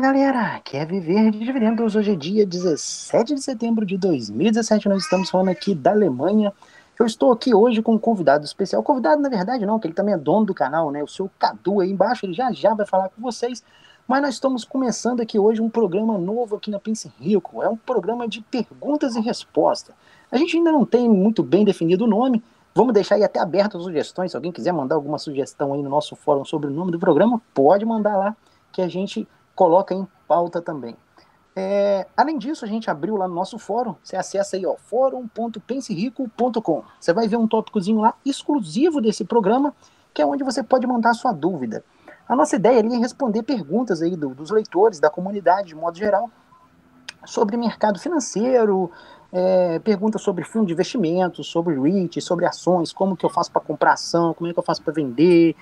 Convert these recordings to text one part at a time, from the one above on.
Galera, quer viver de dividendos? Hoje é dia 17 de setembro de 2017, nós estamos falando aqui da Alemanha. Eu estou aqui hoje com um convidado especial. Convidado, na verdade, não, que ele também é dono do canal, né? O seu Cadu aí embaixo, ele já já vai falar com vocês. Mas nós estamos começando aqui hoje um programa novo aqui na Pense Rico. É um programa de perguntas e respostas. A gente ainda não tem muito bem definido o nome. Vamos deixar aí até aberto as sugestões. Se alguém quiser mandar alguma sugestão aí no nosso fórum sobre o nome do programa, pode mandar lá, que a gente coloca em pauta também. Além disso, a gente abriu lá no nosso fórum, você acessa aí, ó, fórum.penserico.com. Você vai ver um tópicozinho lá exclusivo desse programa, que é onde você pode mandar a sua dúvida. A nossa ideia ali é responder perguntas aí dos leitores, da comunidade, de modo geral, sobre mercado financeiro, perguntas sobre fundo de investimento, sobre REIT, sobre ações, como que eu faço para comprar ação, como é que eu faço para vender,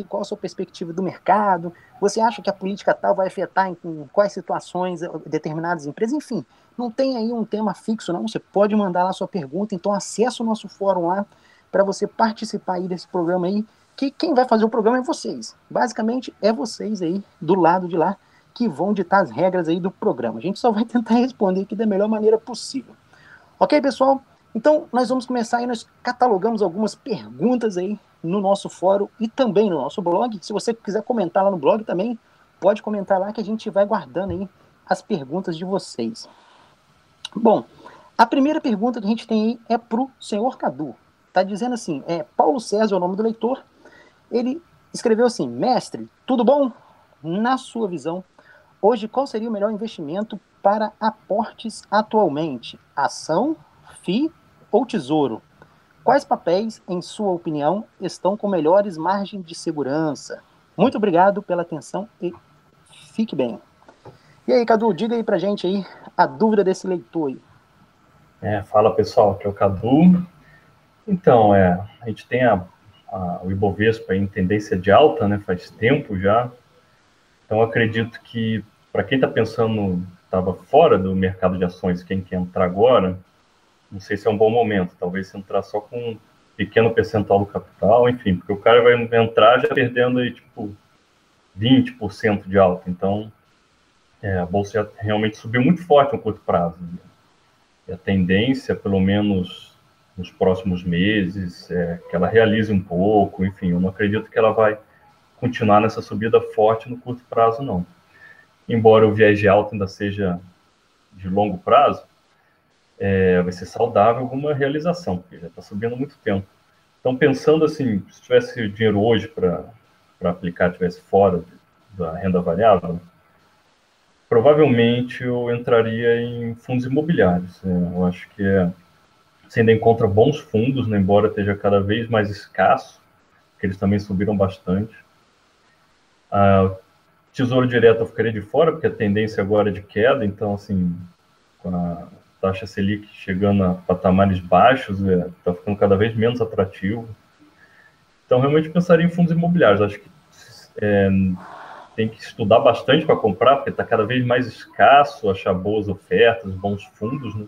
qual a sua perspectiva do mercado, você acha que a política tal vai afetar em quais situações determinadas empresas, enfim, não tem aí um tema fixo não, você pode mandar lá a sua pergunta, então acesse o nosso fórum lá para você participar aí desse programa aí, que quem vai fazer o programa é vocês, basicamente é vocês aí do lado de lá, que vão ditar as regras aí do programa. A gente só vai tentar responder aqui da melhor maneira possível. Ok, pessoal? Então, nós vamos começar aí, nós catalogamos algumas perguntas aí no nosso fórum e também no nosso blog. Se você quiser comentar lá no blog também, pode comentar lá que a gente vai guardando aí as perguntas de vocês. Bom, a primeira pergunta que a gente tem aí é para o senhor Cadu. Tá dizendo assim, Paulo César é o nome do leitor. Ele escreveu assim, mestre, tudo bom? Na sua visão, hoje, qual seria o melhor investimento para aportes atualmente? Ação, FI ou tesouro? Quais papéis, em sua opinião, estão com melhores margens de segurança? Muito obrigado pela atenção e fique bem. E aí, Cadu, diga aí pra gente aí a dúvida desse leitor aí. Fala pessoal, aqui é o Cadu. Então, a gente tem o Ibovespa em tendência de alta, né, faz tempo já. Então, acredito que para quem está pensando, estava fora do mercado de ações, quem quer entrar agora, não sei se é um bom momento. Talvez entrar só com um pequeno percentual do capital, enfim, porque o cara vai entrar já perdendo aí, tipo, 20% de alta. Então, a bolsa já realmente subiu muito forte no curto prazo. E a tendência, pelo menos nos próximos meses, é que ela realize um pouco, enfim, eu não acredito que ela vai continuar nessa subida forte no curto prazo, não. Embora o viés de alta ainda seja de longo prazo, vai ser saudável alguma realização, porque já está subindo há muito tempo. Então, pensando assim, se tivesse dinheiro hoje para aplicar, tivesse fora da renda variável, provavelmente eu entraria em fundos imobiliários. Eu acho que você ainda encontra bons fundos, né, embora esteja cada vez mais escasso, que eles também subiram bastante. Tesouro direto eu ficaria de fora, porque a tendência agora é de queda, então, assim, com a taxa Selic chegando a patamares baixos, está ficando cada vez menos atrativo. Então, realmente pensaria em fundos imobiliários. Acho que tem que estudar bastante para comprar, porque está cada vez mais escasso achar boas ofertas, bons fundos, né?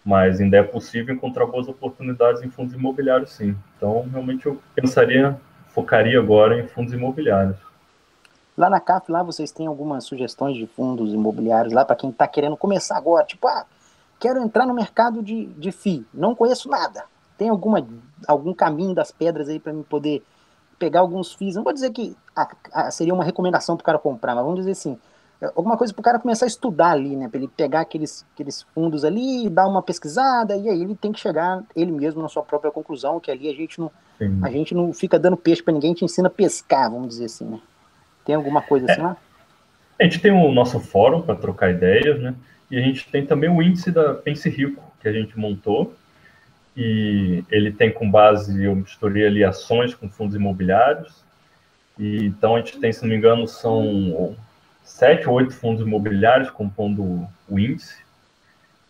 Mas ainda é possível encontrar boas oportunidades em fundos imobiliários, sim. Então, realmente eu focaria agora em fundos imobiliários. Lá na CAF, lá vocês têm algumas sugestões de fundos imobiliários lá para quem está querendo começar agora, tipo, quero entrar no mercado de FI, não conheço nada. Tem algum caminho das pedras aí para mim poder pegar alguns FIIs? Não vou dizer que seria uma recomendação para o cara comprar, mas vamos dizer assim, alguma coisa para o cara começar a estudar ali, né? Para ele pegar aqueles fundos ali, dar uma pesquisada, e aí ele tem que chegar ele mesmo na sua própria conclusão, que ali Sim. a gente não fica dando peixe para ninguém, a gente ensina a pescar, vamos dizer assim, né? Tem alguma coisa assim lá? A gente tem o nosso fórum para trocar ideias, né? E a gente tem também o índice da Pense Rico, que a gente montou, e ele tem com base, eu misturei ali ações com fundos imobiliários, e então a gente tem, se não me engano, são 7 ou 8 fundos imobiliários compondo o índice,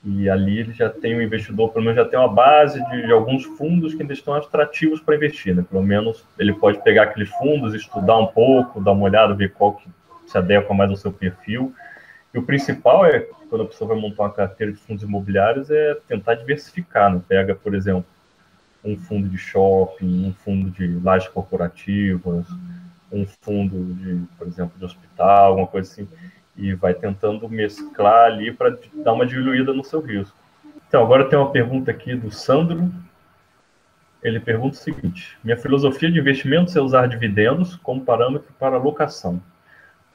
e ali ele já tem o investidor, pelo menos já tem uma base de alguns fundos que ainda estão atrativos para investir, né? Pelo menos ele pode pegar aqueles fundos, estudar um pouco, dar uma olhada, ver qual que se adequa mais ao seu perfil. E o principal quando a pessoa vai montar uma carteira de fundos imobiliários, é tentar diversificar, né? Pega, por exemplo, um fundo de shopping, um fundo de lajes corporativas, um fundo de, por exemplo, de hospital, alguma coisa assim. e vai tentando mesclar ali para dar uma diluída no seu risco. Então, agora tem uma pergunta aqui do Sandro. Ele pergunta o seguinte: minha filosofia de investimentos é usar dividendos como parâmetro para alocação.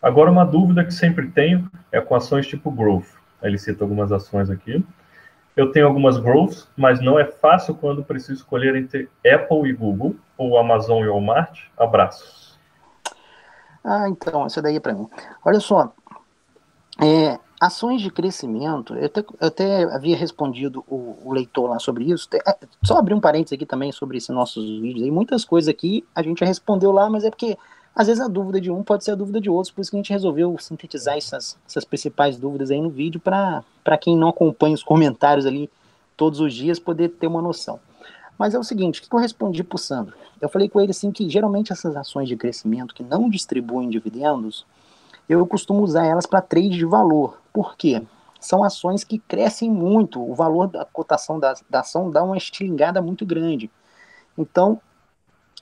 Agora, uma dúvida que sempre tenho é com ações tipo growth. Ele cita algumas ações aqui. Eu tenho algumas growths, mas não é fácil quando preciso escolher entre Apple e Google, ou Amazon e Walmart. Abraços. Então, essa daí é para mim. Olha só, ações de crescimento, eu até havia respondido o leitor lá sobre isso. Só abrir um parênteses aqui também sobre esses nossos vídeos. Aí, muitas coisas aqui a gente já respondeu lá, mas é porque às vezes a dúvida de um pode ser a dúvida de outros, por isso que a gente resolveu sintetizar essas principais dúvidas aí no vídeo para quem não acompanha os comentários ali todos os dias poder ter uma noção. Mas é o seguinte, o que eu respondi para o Sandro? Eu falei com ele assim que geralmente essas ações de crescimento que não distribuem dividendos, eu costumo usar elas para trade de valor. Por quê? São ações que crescem muito, o valor da cotação da ação dá uma estilingada muito grande. Então,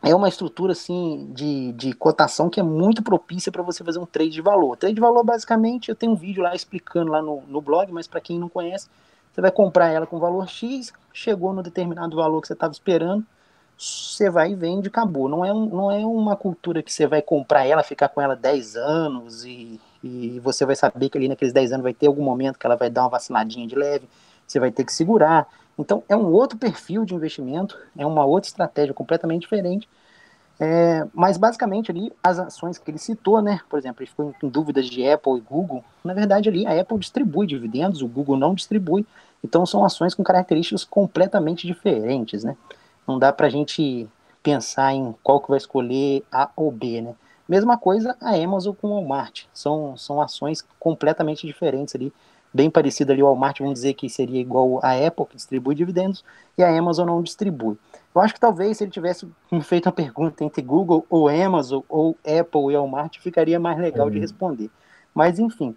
é uma estrutura assim de cotação que é muito propícia para você fazer um trade de valor. Trade de valor, basicamente, eu tenho um vídeo lá explicando lá no blog, mas para quem não conhece, você vai comprar ela com valor X, chegou no determinado valor que você estava esperando, você vai e vende, acabou. Não é uma cultura que você vai comprar ela, ficar com ela 10 anos e você vai saber que ali naqueles 10 anos vai ter algum momento que ela vai dar uma vaciladinha de leve, você vai ter que segurar. Então, é um outro perfil de investimento, é uma outra estratégia completamente diferente. Mas, basicamente, ali, as ações que ele citou, né? Por exemplo, ele ficou em dúvidas de Apple e Google. Na verdade, ali, a Apple distribui dividendos, o Google não distribui. Então, são ações com características completamente diferentes, né? Não dá para a gente pensar em qual que vai escolher A ou B, né? Mesma coisa a Amazon com o Walmart. São ações completamente diferentes ali, bem parecido ali. O Walmart, vamos dizer que seria igual a Apple, que distribui dividendos, e a Amazon não distribui. Eu acho que talvez se ele tivesse me feito uma pergunta entre Google ou Amazon ou Apple e Walmart, ficaria mais legal de responder. Mas, enfim,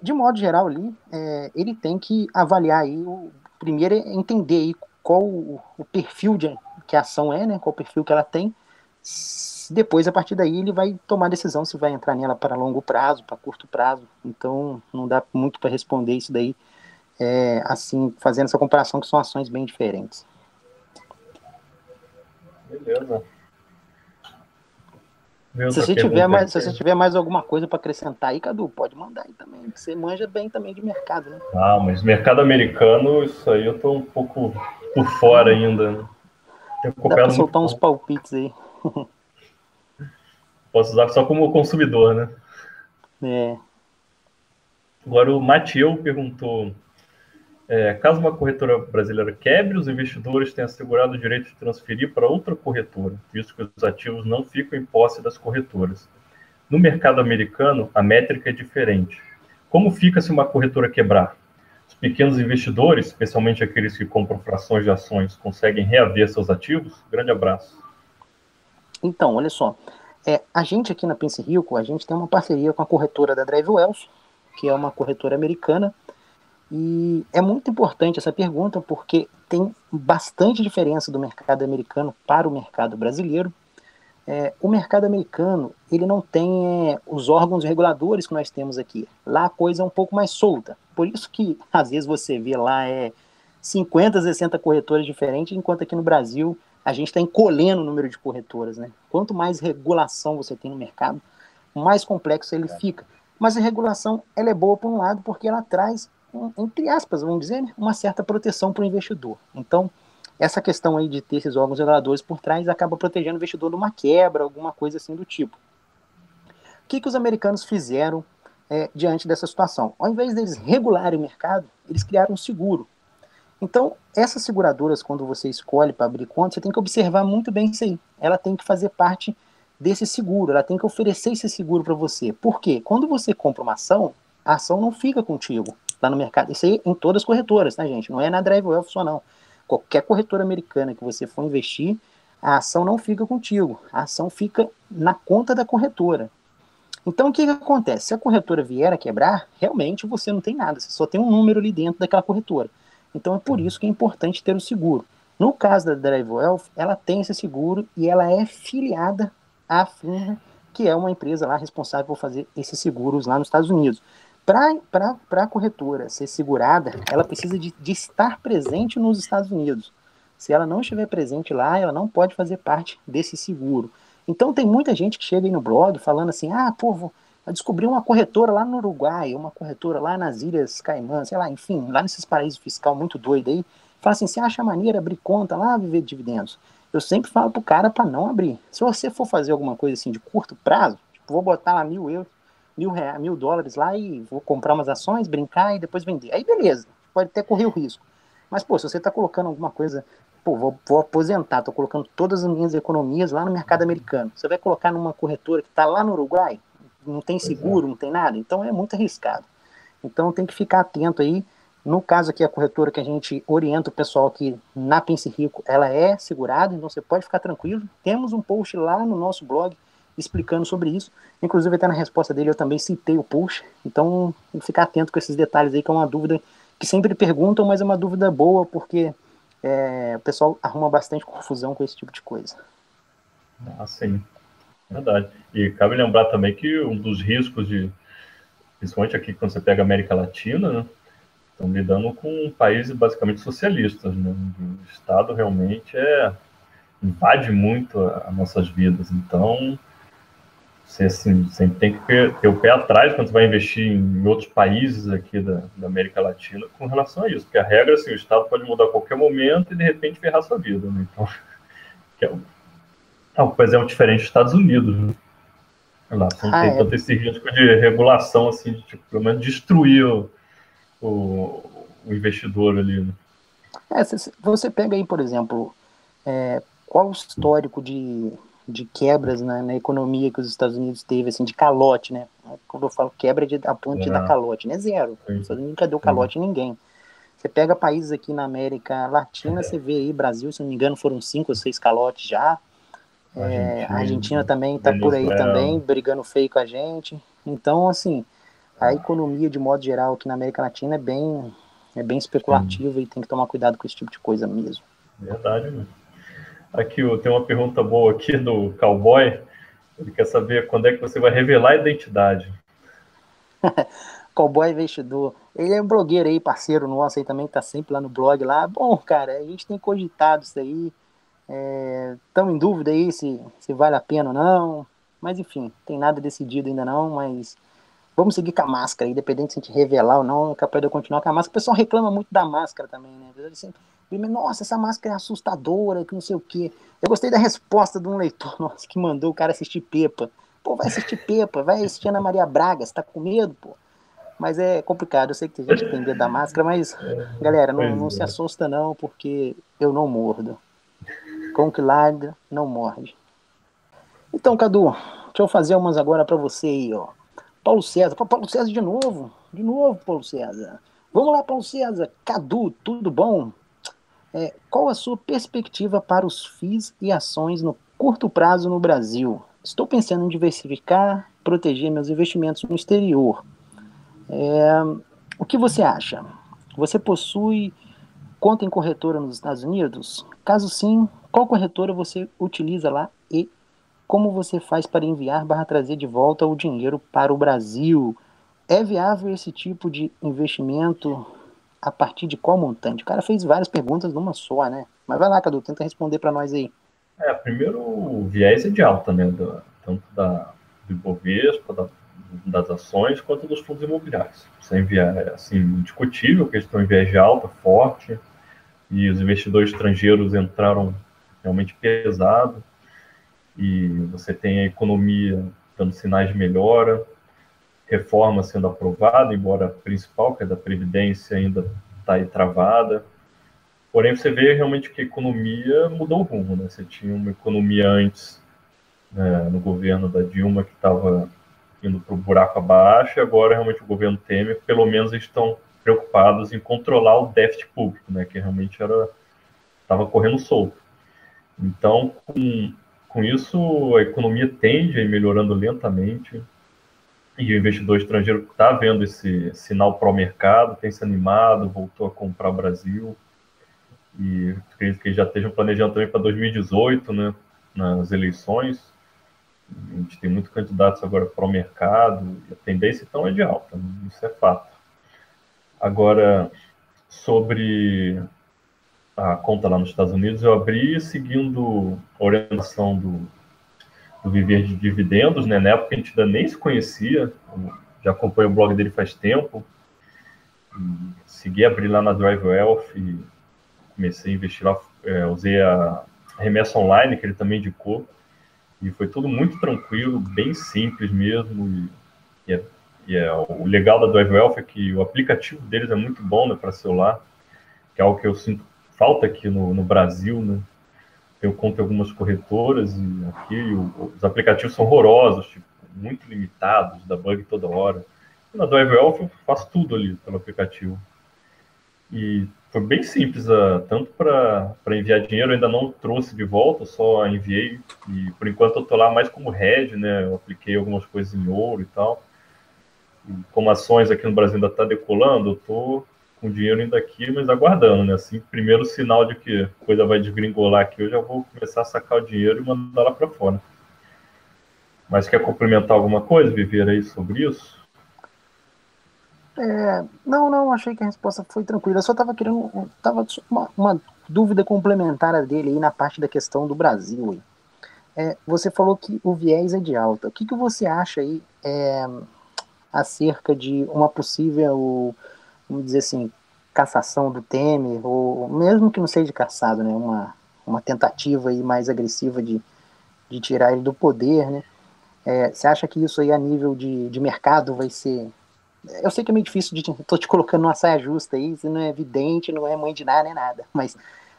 de modo geral ali, ele tem que avaliar aí, primeiro é entender aí qual o perfil que a ação é, né? Qual o perfil que ela tem. Depois, a partir daí, ele vai tomar a decisão se vai entrar nela para longo prazo, para curto prazo. Então, não dá muito para responder isso daí, assim, fazendo essa comparação, que são ações bem diferentes. Beleza. Se você tiver mais alguma coisa para acrescentar aí, Cadu, pode mandar aí também. Você manja bem também de mercado, né? Mas mercado americano, isso aí eu tô um pouco por fora ainda. Dá para soltar uns palpites aí. Posso usar só como consumidor, né? Agora o Matieu perguntou: caso uma corretora brasileira quebre, os investidores têm assegurado o direito de transferir para outra corretora, visto que os ativos não ficam em posse das corretoras. No mercado americano, a métrica é diferente. Como fica se uma corretora quebrar? Os pequenos investidores, especialmente aqueles que compram frações de ações, conseguem reaver seus ativos? Grande abraço. Então, olha só. A gente aqui na Pense Rico, a gente tem uma parceria com a corretora da Drive Wealth, que é uma corretora americana, e é muito importante essa pergunta porque tem bastante diferença do mercado americano para o mercado brasileiro. O mercado americano, ele não tem os órgãos reguladores que nós temos aqui. Lá a coisa é um pouco mais solta. Por isso que, às vezes, você vê lá 50, 60 corretoras diferentes, enquanto aqui no Brasil a gente está encolhendo o número de corretoras, né? Quanto mais regulação você tem no mercado, mais complexo ele fica. Mas a regulação, ela é boa por um lado, porque ela traz, entre aspas, vamos dizer, né, uma certa proteção para o investidor. Então, essa questão aí de ter esses órgãos reguladores por trás acaba protegendo o investidor de uma quebra, alguma coisa assim do tipo. O que os americanos fizeram diante dessa situação? Ao invés deles regularem o mercado, eles criaram um seguro. Então, essas seguradoras, quando você escolhe para abrir conta, você tem que observar muito bem isso aí. Ela tem que fazer parte desse seguro, ela tem que oferecer esse seguro para você. Por quê? Quando você compra uma ação, a ação não fica contigo lá no mercado. Isso aí em todas as corretoras, tá, gente? Não é na Drive Wealth só, não. Qualquer corretora americana que você for investir, a ação não fica contigo. A ação fica na conta da corretora. Então, o que acontece? Se a corretora vier a quebrar, realmente você não tem nada. Você só tem um número ali dentro daquela corretora. Então, é por isso que é importante ter o seguro. No caso da Drive Wealth, ela tem esse seguro e ela é filiada à FINRA, que é uma empresa lá responsável por fazer esses seguros lá nos Estados Unidos. Para a corretora ser segurada, ela precisa de estar presente nos Estados Unidos. Se ela não estiver presente lá, ela não pode fazer parte desse seguro. Então tem muita gente que chega aí no blog falando assim, vou descobrir uma corretora lá no Uruguai, uma corretora lá nas Ilhas Caimã, sei lá, enfim, lá nesses paraísos fiscais muito doidos aí. Fala assim, você acha maneiro abrir conta lá, viver de dividendos? Eu sempre falo pro cara para não abrir. Se você for fazer alguma coisa assim de curto prazo, tipo, vou botar lá €1.000, $1.000 lá e vou comprar umas ações, brincar e depois vender. Aí beleza, pode até correr o risco. Mas, pô, se você tá colocando alguma coisa, pô, vou aposentar, tô colocando todas as minhas economias lá no mercado americano. Você vai colocar numa corretora que tá lá no Uruguai, não tem seguro, não tem nada, então é muito arriscado. Então tem que ficar atento aí. No caso aqui, a corretora que a gente orienta o pessoal aqui na Pense Rico, ela é segurada, então você pode ficar tranquilo. Temos um post lá no nosso blog explicando sobre isso. Inclusive, até na resposta dele eu também citei o post. Então, tem que ficar atento com esses detalhes aí, que é uma dúvida que sempre perguntam, mas é uma dúvida boa, porque o pessoal arruma bastante confusão com esse tipo de coisa. Sim, verdade. E cabe lembrar também que um dos riscos principalmente aqui quando você pega a América Latina, né, estão lidando com países basicamente socialistas, né? O Estado realmente invade muito as nossas vidas. Então, você assim, sempre tem que ter o pé atrás quando você vai investir em outros países aqui da América Latina com relação a isso. Porque a regra, assim, o Estado pode mudar a qualquer momento e, de repente, ferrar sua vida. Né? Então, por exemplo, diferente dos Estados Unidos, né? Lá não tem tanto esse risco de regulação, assim, de, tipo, pelo menos destruir o investidor ali. Né? Você pega aí, por exemplo, qual o histórico de quebras na economia que os Estados Unidos teve, assim, de calote, né? Quando eu falo quebra, a ponto de dar calote, né? Zero. Os Estados Unidos nunca deu calote em ninguém. Você pega países aqui na América Latina, você vê aí, Brasil, se não me engano, foram 5 ou 6 calotes já. A Argentina também está por aí também, brigando feio com a gente. Então, assim, a economia, de modo geral, aqui na América Latina é bem especulativa e tem que tomar cuidado com esse tipo de coisa mesmo. Verdade, né? Aqui, tem uma pergunta boa aqui do Cowboy. Ele quer saber quando é que você vai revelar a identidade. Cowboy Investidor. Ele é um blogueiro aí, parceiro nosso aí também, tá sempre lá no blog lá. Bom, cara, a gente tem cogitado isso aí. Estamos em dúvida aí se vale a pena ou não. Mas enfim, tem nada decidido ainda não, mas vamos seguir com a máscara, independente se a gente revelar ou não, é capaz de eu continuar com a máscara. O pessoal reclama muito da máscara também, né? Assim, nossa, essa máscara é assustadora, que não sei o quê. Eu gostei da resposta de um leitor nosso que mandou o cara assistir Pepa. Pô, vai assistir Pepa, vai assistir Ana Maria Braga, você tá com medo, pô? Mas é complicado, eu sei que tem gente que tem medo da máscara, mas, galera, não se assusta não, porque eu não mordo. Cão que ladra, não morde. Então, Cadu, deixa eu fazer umas agora pra você aí, ó. Paulo César. Paulo César de novo. De novo, Paulo César. Vamos lá, Paulo César. Cadu, tudo bom? Qual a sua perspectiva para os FIIs e ações no curto prazo no Brasil? Estou pensando em diversificar, proteger meus investimentos no exterior. O que você acha? Você possui conta em corretora nos Estados Unidos? Caso sim, qual corretora você utiliza lá e como você faz para enviar/trazer de volta o dinheiro para o Brasil? É viável esse tipo de investimento a partir de qual montante? O cara fez várias perguntas numa só, né? Mas vai lá, Cadu, tenta responder para nós aí. Primeiro, o viés é de alta, né? Tanto do Ibovespa, das ações, quanto dos fundos imobiliários. Isso é assim, indiscutível que eles estão em viés de alta, forte, e os investidores estrangeiros entraram realmente pesado, e você tem a economia dando sinais de melhora, reforma sendo aprovada, embora a principal, que é da Previdência, ainda está aí travada. Porém, você vê realmente que a economia mudou o rumo, né? Você tinha uma economia antes, né, no governo da Dilma, que estava indo para o buraco abaixo, e agora realmente o governo Temer, pelo menos, estão preocupados em controlar o déficit público, né? Que realmente estava correndo solto. Então, com isso, a economia tende a ir melhorando lentamente, e o investidor estrangeiro está vendo esse sinal pró-mercado, tem se animado, voltou a comprar o Brasil, e acredito que já estejam planejando também para 2018, né, nas eleições. A gente tem muitos candidatos agora para o mercado, e a tendência então é de alta, né? Isso é fato. Agora, sobre a conta lá nos Estados Unidos, eu abri seguindo a orientação do Viver de Dividendos, né? Na época a gente ainda nem se conhecia, já acompanho o blog dele faz tempo, segui abrir lá na Drive Wealth e comecei a investir lá, usei a remessa online, que ele também indicou, e foi tudo muito tranquilo, bem simples mesmo, o legal da Drive Wealth é que o aplicativo deles é muito bom, né, para celular, que é algo que eu sinto falta aqui no Brasil, né? Eu conto em algumas corretoras e aqui os aplicativos são horrorosos, tipo, muito limitados, dá bug toda hora. E na Drive Wealth eu faço tudo ali pelo aplicativo. E foi bem simples, tanto para enviar dinheiro, eu ainda não trouxe de volta, só enviei. E por enquanto eu estou lá mais como hedge, né? Eu apliquei algumas coisas em ouro e tal. E como ações aqui no Brasil ainda está decolando, eu estou com dinheiro ainda aqui, mas aguardando, né? Assim, primeiro sinal de que a coisa vai desgringolar aqui, eu já vou começar a sacar o dinheiro e mandar lá para fora. Mas quer complementar alguma coisa, Viver, aí sobre isso? Não, achei que a resposta foi tranquila. Eu só estava querendo, tava uma dúvida complementar a dele aí na parte da questão do Brasil aí. Você falou que o viés é de alta. O que que você acha aí acerca de uma possível, vamos dizer assim, cassação do Temer, ou mesmo que não seja cassado, né, uma tentativa aí mais agressiva de tirar ele do poder, né? Você acha que isso aí a nível de mercado vai ser... Eu sei que é meio difícil, tô te colocando numa saia justa aí, isso não é evidente, não é mãe de nada, nem nada, mas,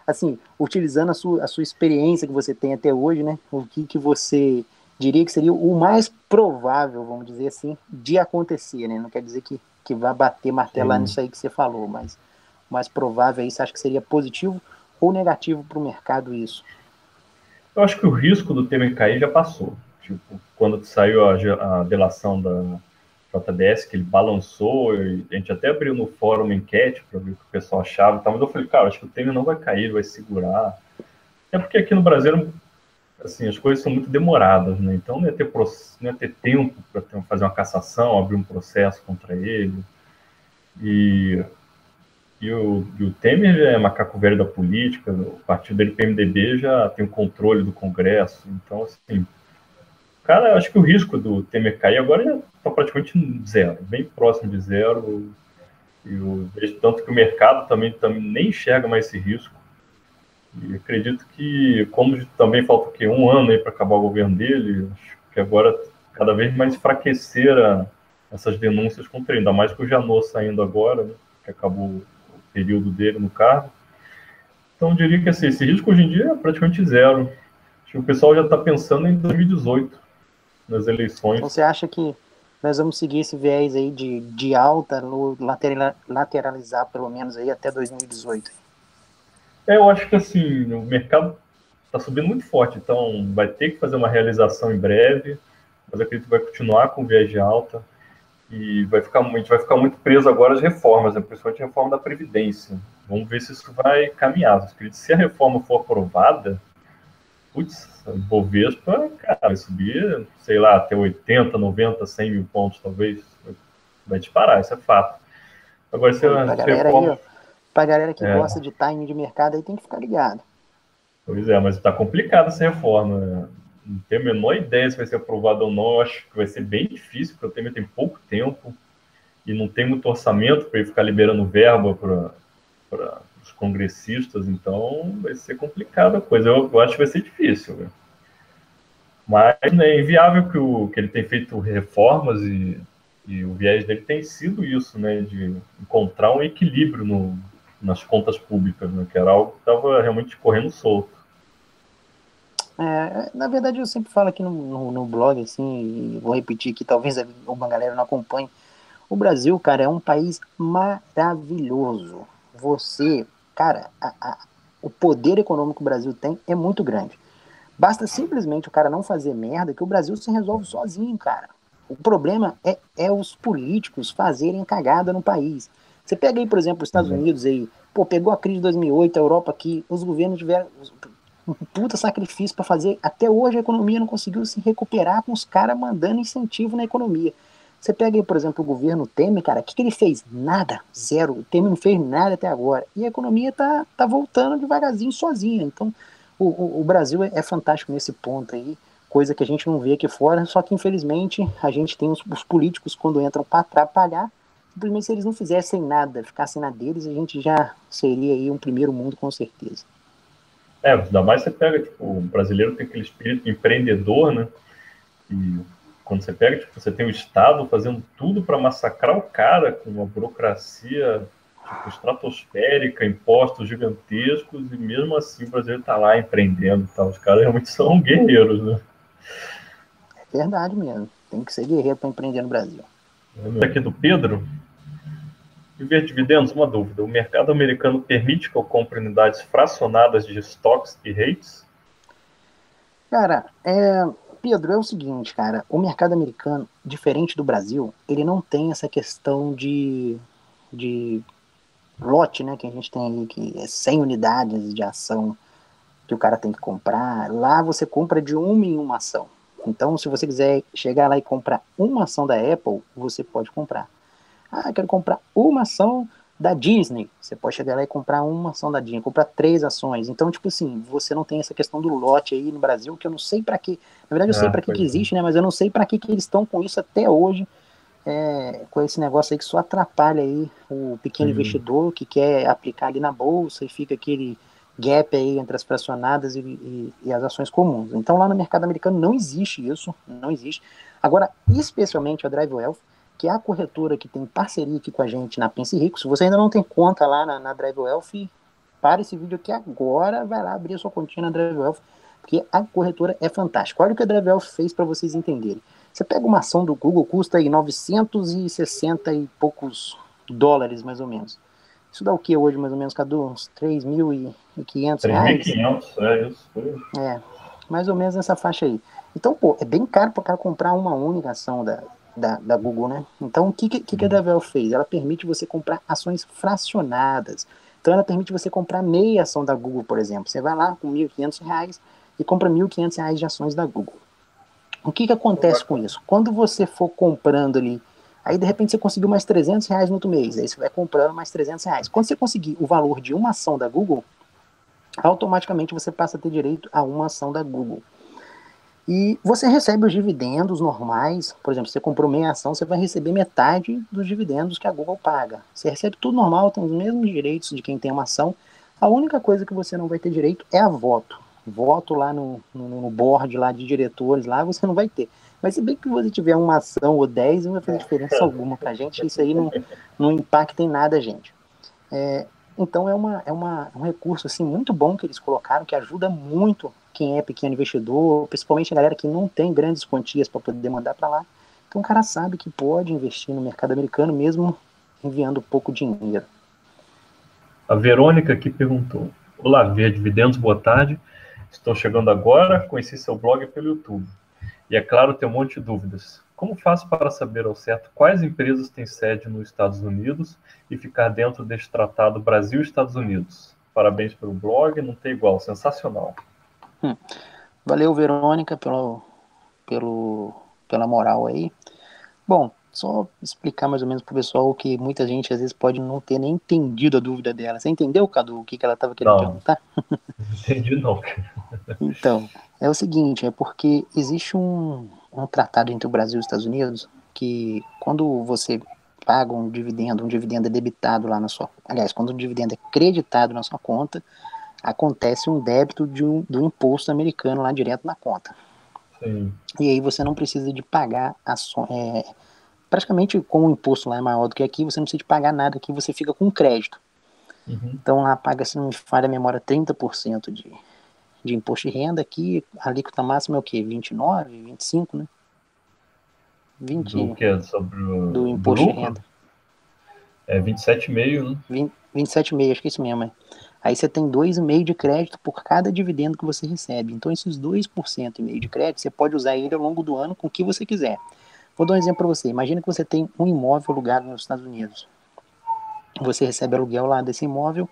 assim, utilizando a sua experiência que você tem até hoje, né, o que você diria que seria o mais provável, vamos dizer assim, de acontecer, né, não quer dizer que vai bater martelar Sim. nisso aí que você falou, mas o mais provável aí, você acha que seria positivo ou negativo para o mercado isso? Eu acho que o risco do Temer cair já passou. Tipo, quando saiu a delação da JBS, que ele balançou, e a gente até abriu no fórum uma enquete para ver o que o pessoal achava e tal, mas eu falei, cara, acho que o Temer não vai cair, vai segurar. É porque aqui no Brasil, assim, as coisas são muito demoradas, né? Então não ia ter tempo para fazer uma cassação, abrir um processo contra ele. E, e o Temer já é macaco velho da política, o partido dele, PMDB, já tem o controle do Congresso. Então, assim, cara, acho que o risco do Temer cair agora já está praticamente zero, bem próximo de zero. E eu vejo tanto que o mercado também nem enxerga mais esse risco. E acredito que, como também falta o quê? Um ano aí para acabar o governo dele, acho que agora cada vez mais enfraquecer essas denúncias contra ele, ainda mais com o Janot saindo agora, né, que acabou o período dele no cargo. Então, eu diria que assim, esse risco hoje em dia é praticamente zero. Acho que o pessoal já está pensando em 2018, nas Então eleições. você acha que nós vamos seguir esse viés aí de alta, no lateralizar pelo menos aí até 2018? Eu acho que assim, o mercado está subindo muito forte, então vai ter que fazer uma realização em breve, mas eu acredito que vai continuar com viés de alta e a gente vai ficar muito preso agora às reformas, né, principalmente a reforma da Previdência. Vamos ver se isso vai caminhar. Eu acredito que se a reforma for aprovada, putz, o Bovespa, cara, vai subir, sei lá, até 80, 90, 100 mil pontos, talvez. Vai disparar, isso é fato. Agora, se Aí, a pra galera aí, reforma... ó, pra galera que É, gosta de timing de mercado aí tem que ficar ligado. pois é, mas está complicada essa reforma, né? Não tenho a menor ideia se vai ser aprovado ou não. Eu acho que vai ser bem difícil, porque o Temer tem pouco tempo e não tem muito orçamento para ele ficar liberando verba para os congressistas, então vai ser complicada a coisa. Eu acho que vai ser difícil, né? Mas né, é inviável que ele tem feito reformas e o viés dele tem sido isso, né, de encontrar um equilíbrio nas contas públicas, né, que era algo que estava realmente correndo solto. Na verdade, eu sempre falo aqui no blog, assim, e vou repetir que talvez uma galera não acompanhe. O Brasil, cara, é um país maravilhoso. Você, cara, o poder econômico que o Brasil tem é muito grande. Basta simplesmente o cara não fazer merda que o Brasil se resolve sozinho, cara. O problema é os políticos fazerem cagada no país. Você pega aí, por exemplo, os Estados Unidos aí, pô, pegou a crise de 2008, a Europa aqui, os governos tiveram, um puta sacrifício para fazer. Até hoje a economia não conseguiu se recuperar com os caras mandando incentivo na economia. Você pega aí, por exemplo, o governo Temer, cara, o que ele fez? Nada, zero. O Temer não fez nada até agora. E a economia tá voltando devagarzinho, sozinha. Então, o Brasil é fantástico nesse ponto aí, coisa que a gente não vê aqui fora, só que infelizmente a gente tem os políticos quando entram para atrapalhar, simplesmente se eles não fizessem nada, ficassem na deles, a gente já seria aí um primeiro mundo com certeza. Ainda mais você pega, tipo, o brasileiro tem aquele espírito empreendedor, né? E quando você pega, tipo, você tem o Estado fazendo tudo para massacrar o cara com uma burocracia, tipo, estratosférica, impostos gigantescos, e mesmo assim o brasileiro tá lá empreendendo e tal. Os caras realmente são guerreiros, né? É verdade mesmo, tem que ser guerreiro para empreender no Brasil. Aqui do Pedro. Viver dividendos, uma dúvida. O mercado americano permite que eu compre unidades fracionadas de estoques e rates? Cara, Pedro, é o seguinte, cara, o mercado americano, diferente do Brasil, ele não tem essa questão de lote, né, que a gente tem aí, que é 100 unidades de ação que o cara tem que comprar. Lá você compra de uma em uma ação. Então, se você quiser chegar lá e comprar uma ação da Apple, você pode comprar. Ah, eu quero comprar uma ação da Disney. Você pode chegar lá e comprar uma ação da Disney, comprar 3 ações. Então, tipo assim, você não tem essa questão do lote aí no Brasil, que eu não sei para que. Na verdade, eu sei para que existe, né? Mas eu não sei para que eles estão com isso até hoje. Com esse negócio aí que só atrapalha aí o pequeno investidor que quer aplicar ali na bolsa e fica aquele gap aí entre as fracionadas e as ações comuns. Então lá no mercado americano não existe isso, não existe. Agora, especialmente a Drive Wealth, que é a corretora que tem parceria aqui com a gente na Pense Rico. Se você ainda não tem conta lá na Drive Wealth, para esse vídeo aqui agora, vai lá abrir a sua continha na Drive Wealth, porque a corretora é fantástica. Olha o que a Drive Wealth fez para vocês entenderem. Você pega uma ação do Google, custa aí 960 e poucos dólares, mais ou menos. Isso dá o que hoje, mais ou menos, Cadu? Uns 3.500 reais? 3.500, é isso. Mais ou menos nessa faixa aí. Então, pô, é bem caro para o cara comprar uma única ação da Google, né? Então, o que a Davel fez? Ela permite você comprar ações fracionadas. Então, ela permite você comprar meia ação da Google, por exemplo. Você vai lá com R$ 1.500 e compra R$ 1.500 de ações da Google. O que acontece com isso? Quando você for comprando ali, aí de repente você conseguiu mais R$ 300 no outro mês, aí você vai comprando mais R$ 300. Quando você conseguir o valor de uma ação da Google, automaticamente você passa a ter direito a uma ação da Google. E você recebe os dividendos normais, por exemplo, você comprou meia ação, você vai receber metade dos dividendos que a Google paga. Você recebe tudo normal, tem os mesmos direitos de quem tem uma ação. A única coisa que você não vai ter direito é a voto. Voto lá no board lá de diretores, lá você não vai ter. Mas se bem que você tiver uma ação ou 10, não vai fazer diferença alguma pra gente, isso aí não impacta em nada a gente. Então é um recurso assim, muito bom que eles colocaram, que ajuda muito quem é pequeno investidor, principalmente a galera que não tem grandes quantias para poder mandar para lá. Então o cara sabe que pode investir no mercado americano mesmo enviando pouco dinheiro. A Verônica aqui perguntou: olá, Via Dividendos, boa tarde. Estou chegando agora, conheci seu blog pelo YouTube. E é claro, tenho um monte de dúvidas. Como faço para saber ao certo quais empresas têm sede nos Estados Unidos e ficar dentro deste tratado Brasil-Estados Unidos? Parabéns pelo blog, não tem igual, sensacional. Valeu, Verônica, pela moral aí. Bom, só explicar mais ou menos pro pessoal que muita gente às vezes pode não ter nem entendido a dúvida dela. Você entendeu, Cadu, o que ela estava querendo perguntar? Não entendi não. Então, é o seguinte, é porque existe um tratado entre o Brasil e os Estados Unidos que quando você paga um dividendo é debitado lá na sua... Aliás, quando o dividendo é creditado na sua conta, acontece um débito do imposto americano lá direto na conta. Sim. E aí você não precisa de pagar praticamente como o imposto lá é maior do que aqui, você não precisa de pagar nada aqui, você fica com crédito. Então lá paga, se não me falha a memória, 30% de imposto de renda. Aqui a alíquota máxima é o quê? 29, 25, né? 20 do que? Sobre do imposto de renda. É 27,5, né? 27,5, acho que é isso mesmo. Aí você tem 2,5 de crédito por cada dividendo que você recebe. Então esses 2% e meio de crédito, você pode usar ele ao longo do ano com o que você quiser. Vou dar um exemplo para você. Imagina que você tem um imóvel alugado nos Estados Unidos. Você recebe aluguel lá desse imóvel,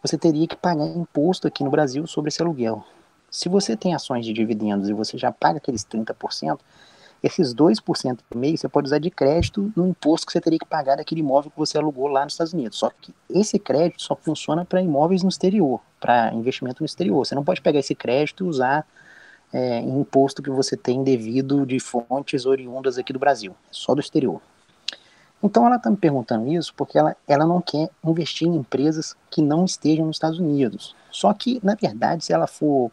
você teria que pagar imposto aqui no Brasil sobre esse aluguel. Se você tem ações de dividendos e você já paga aqueles 30%, esses 2% e meio você pode usar de crédito no imposto que você teria que pagar daquele imóvel que você alugou lá nos Estados Unidos. Só que esse crédito só funciona para imóveis no exterior, para investimento no exterior. Você não pode pegar esse crédito e usar em imposto que você tem devido de fontes oriundas aqui do Brasil, só do exterior. Então ela está me perguntando isso porque ela não quer investir em empresas que não estejam nos Estados Unidos. Só que, na verdade, se ela for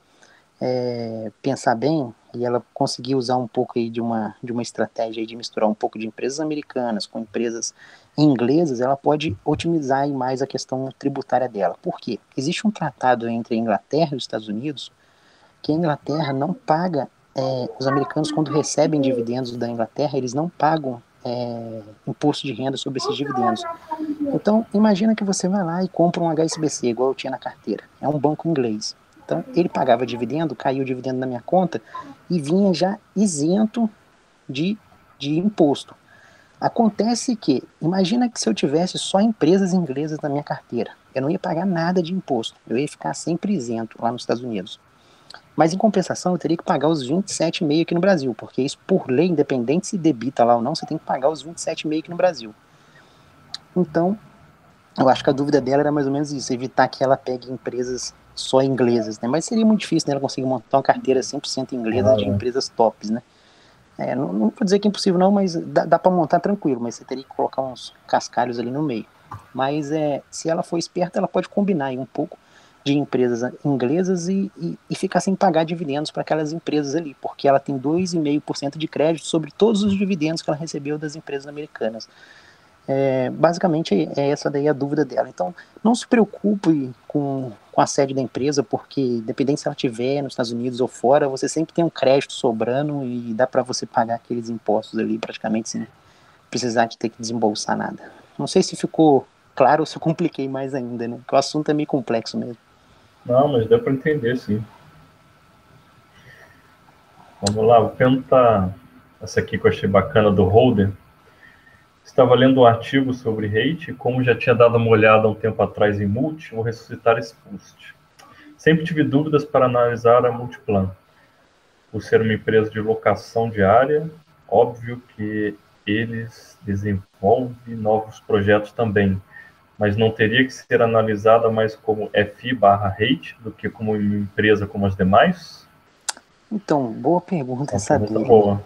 pensar bem, e ela conseguir usar um pouco aí de uma estratégia aí de misturar um pouco de empresas americanas com empresas inglesas, ela pode otimizar aí mais a questão tributária dela. Por quê? Existe um tratado entre a Inglaterra e os Estados Unidos que a Inglaterra não paga, os americanos quando recebem dividendos da Inglaterra, eles não pagam imposto de renda sobre esses dividendos. Então, imagina que você vai lá e compra um HSBC, igual eu tinha na carteira. É um banco inglês. Então, ele pagava dividendo, caiu o dividendo na minha conta e vinha já isento de imposto. Acontece que, imagina que se eu tivesse só empresas inglesas na minha carteira, eu não ia pagar nada de imposto, eu ia ficar sempre isento lá nos Estados Unidos. Mas em compensação, eu teria que pagar os 27,5 aqui no Brasil, porque isso, por lei, independente se debita lá ou não, você tem que pagar os 27,5 aqui no Brasil. Então, eu acho que a dúvida dela era mais ou menos isso, evitar que ela pegue empresas só inglesas, né? Mas seria muito difícil, né, ela conseguir montar uma carteira 100% inglesa de empresas tops, né? Não vou dizer que é impossível não, mas dá para montar tranquilo, mas você teria que colocar uns cascalhos ali no meio. Mas se ela for esperta, ela pode combinar aí um pouco de empresas inglesas e ficar sem pagar dividendos para aquelas empresas ali, porque ela tem 2,5% de crédito sobre todos os dividendos que ela recebeu das empresas americanas. Basicamente é essa daí a dúvida dela. Então, não se preocupe com a sede da empresa, porque independente se ela estiver nos Estados Unidos ou fora, você sempre tem um crédito sobrando e dá para você pagar aqueles impostos ali praticamente sem precisar de ter que desembolsar nada. Não sei se ficou claro ou se eu compliquei mais ainda, né? Porque o assunto é meio complexo mesmo. Não, mas deu para entender, sim. Vamos lá, vou perguntar essa aqui que eu achei bacana do Holder. Estava lendo um artigo sobre hate, como já tinha dado uma olhada há um tempo atrás em Multi, vou ressuscitar esse post. Sempre tive dúvidas para analisar a Multiplan. Por ser uma empresa de locação diária, óbvio que eles desenvolvem novos projetos também, mas não teria que ser analisada mais como FI/rate do que como uma empresa como as demais? Então, boa pergunta essa dele. Boa.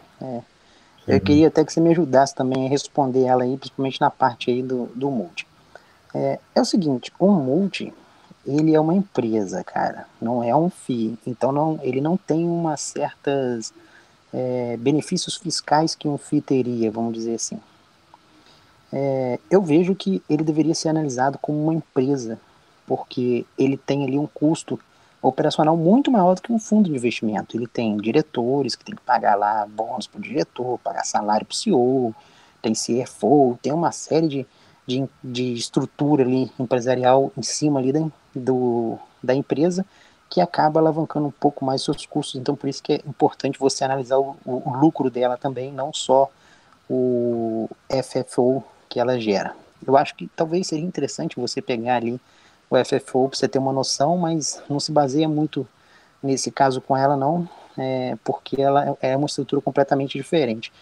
Eu queria até que você me ajudasse também a responder ela aí, principalmente na parte aí do Multi. É o seguinte, o Multi, ele é uma empresa, cara, não é um FII, então ele não tem umas certas benefícios fiscais que um FII teria, vamos dizer assim. Eu vejo que ele deveria ser analisado como uma empresa, porque ele tem ali um custo operacional muito maior do que um fundo de investimento. Ele tem diretores que tem que pagar lá bônus para o diretor, pagar salário para o CEO, tem CFO, tem uma série de estrutura ali empresarial em cima ali da empresa que acaba alavancando um pouco mais seus custos. Então, por isso que é importante você analisar o lucro dela também, não só o FFO que ela gera. Eu acho que talvez seria interessante você pegar ali o FFO para você ter uma noção, mas não se baseia muito nesse caso com ela não, porque ela é uma estrutura completamente diferente.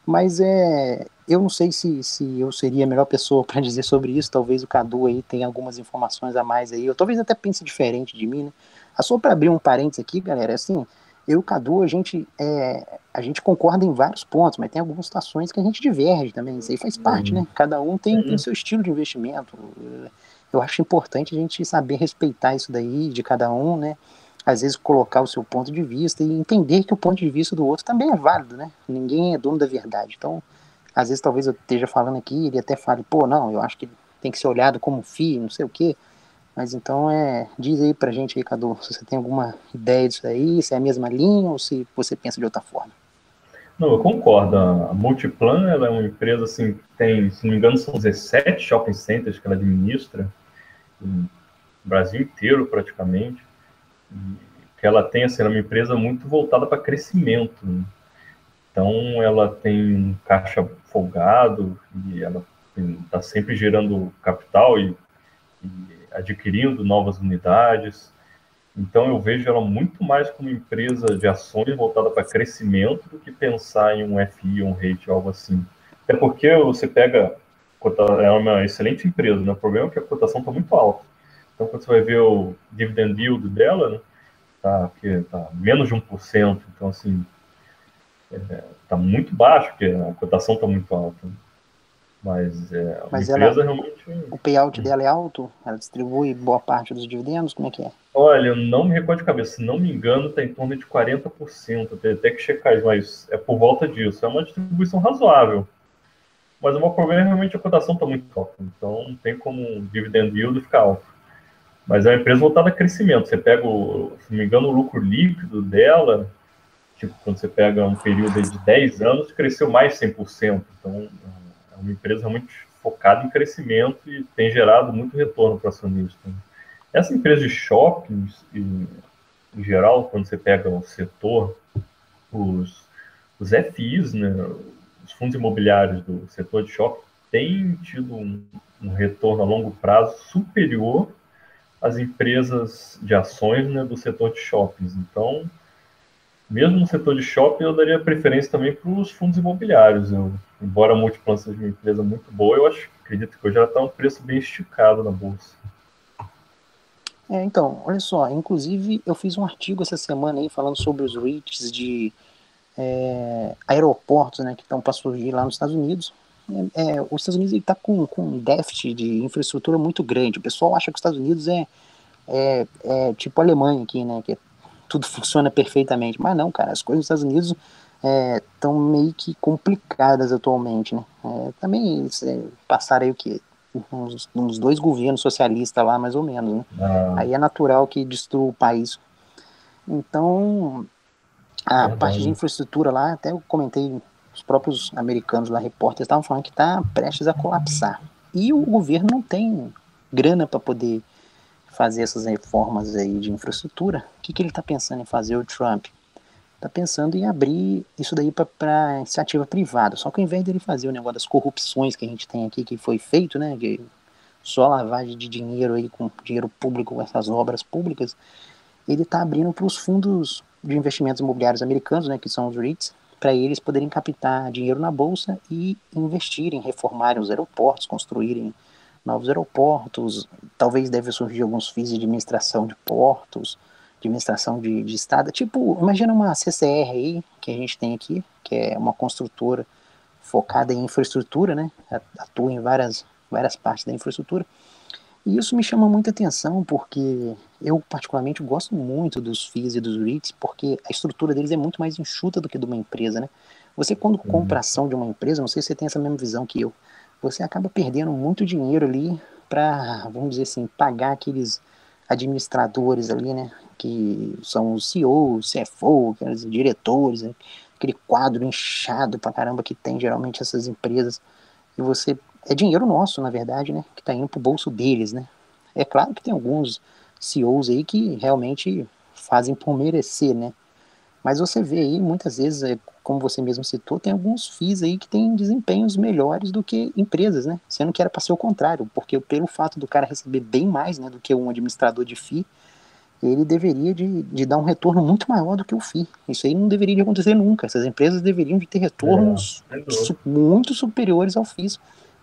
Mas eu não sei se eu seria a melhor pessoa para dizer sobre isso, talvez o Cadu aí tenha algumas informações a mais aí, ou talvez até pense diferente de mim, né? Só para abrir um parênteses aqui, galera, assim, eu e o Cadu, a gente concorda em vários pontos, mas tem algumas situações que a gente diverge também, isso aí faz parte, né? Cada um tem seu estilo de investimento. Eu acho importante a gente saber respeitar isso daí de cada um, né? Às vezes colocar o seu ponto de vista e entender que o ponto de vista do outro também é válido, né? Ninguém é dono da verdade. Então, às vezes talvez eu esteja falando aqui, ele até fale, pô, não, eu acho que tem que ser olhado como FII, não sei o quê. Mas então diz aí pra gente aí, Cadu, se você tem alguma ideia disso aí, se é a mesma linha ou se você pensa de outra forma. Não, eu concordo. A Multiplan, ela é uma empresa assim, que tem, se não me engano, são 17 shopping centers que ela administra, no Brasil inteiro praticamente. E que ela tem, assim, ela é uma empresa muito voltada para crescimento. Né? Então, ela tem um caixa folgado e ela está sempre gerando capital e adquirindo novas unidades. Então, eu vejo ela muito mais como empresa de ações voltada para crescimento do que pensar em um FI, um rate, algo assim. Até porque você pega, é uma excelente empresa, né? O problema é que a cotação está muito alta. Então, quando você vai ver o dividend yield dela, né, tá menos de 1%. Então, assim, está muito baixo, porque a cotação está muito alta. Mas é uma Mas ela, empresa realmente. o payout dela é alto? Ela distribui boa parte dos dividendos? Como é que é? Olha, eu não me recordo de cabeça, se não me engano, está em torno de 40%. Tem até que checar isso, mas é por volta disso. É uma distribuição razoável. Mas o meu problema é realmente a cotação está muito alta. Então não tem como o dividend yield ficar alto. Mas é uma empresa voltada a crescimento. Você pega, se não me engano, o lucro líquido dela, tipo, quando você pega um período de 10 anos, cresceu mais de 100%. Então é uma empresa realmente focada em crescimento e tem gerado muito retorno para o acionista. Essa empresa de shoppings, em geral, quando você pega o setor, os FIs, né, os fundos imobiliários do setor de shopping, têm tido um retorno a longo prazo superior às empresas de ações, né, do setor de shoppings. Então, mesmo no setor de shopping, eu daria preferência também para os fundos imobiliários. Embora a Multiplan seja uma empresa muito boa, acredito que hoje ela está um preço bem esticado na bolsa. Então, olha só, inclusive eu fiz um artigo essa semana aí falando sobre os REITs de aeroportos, né, que estão para surgir lá nos Estados Unidos. Os Estados Unidos está com um déficit de infraestrutura muito grande. O pessoal acha que os Estados Unidos é tipo a Alemanha aqui, né, que tudo funciona perfeitamente. Mas não, cara, as coisas nos Estados Unidos estão meio que complicadas atualmente, né. Também passaram aí o quê? Uns 2 governos socialistas lá, mais ou menos, né. Aí é natural que destrua o país. Então, a parte de Verdade. infraestrutura lá, até eu comentei, os próprios americanos lá, repórteres, estavam falando que está prestes a colapsar. E o governo não tem grana para poder fazer essas reformas aí de infraestrutura. O que ele está pensando em fazer, o Trump? Está pensando em abrir isso daí para iniciativa privada. Só que ao invés dele fazer o negócio das corrupções que a gente tem aqui, que foi feito, né, que só lavagem de dinheiro aí com dinheiro público, com essas obras públicas, ele está abrindo para os fundos de investimentos imobiliários americanos, né, que são os REITs, para eles poderem captar dinheiro na bolsa e investirem, reformarem os aeroportos, construírem novos aeroportos. Talvez deve surgir alguns FIIs de administração de portos, de administração de estrada. Tipo, imagina uma CCR aí, que a gente tem aqui, que é uma construtora focada em infraestrutura, né, atua em várias partes da infraestrutura. E isso me chama muita atenção porque eu particularmente gosto muito dos FIIs e dos REITs porque a estrutura deles é muito mais enxuta do que de uma empresa, né? Você quando compra ação de uma empresa, não sei se você tem essa mesma visão que eu, você acaba perdendo muito dinheiro ali para, vamos dizer assim, pagar aqueles administradores ali, né? Que são os CEOs, CFO, aqueles diretores, né? Aquele quadro inchado pra caramba que tem geralmente essas empresas. E você é dinheiro nosso, na verdade, né? Que está indo pro bolso deles, né? É claro que tem alguns CEOs aí que realmente fazem por merecer, né? Mas você vê aí, muitas vezes, como você mesmo citou, tem alguns FIIs aí que têm desempenhos melhores do que empresas, né? Sendo que era para ser o contrário, porque pelo fato do cara receber bem mais, né, do que um administrador de FII, ele deveria de dar um retorno muito maior do que o FII. Isso aí não deveria de acontecer nunca. Essas empresas deveriam de ter retornos muito superiores ao FII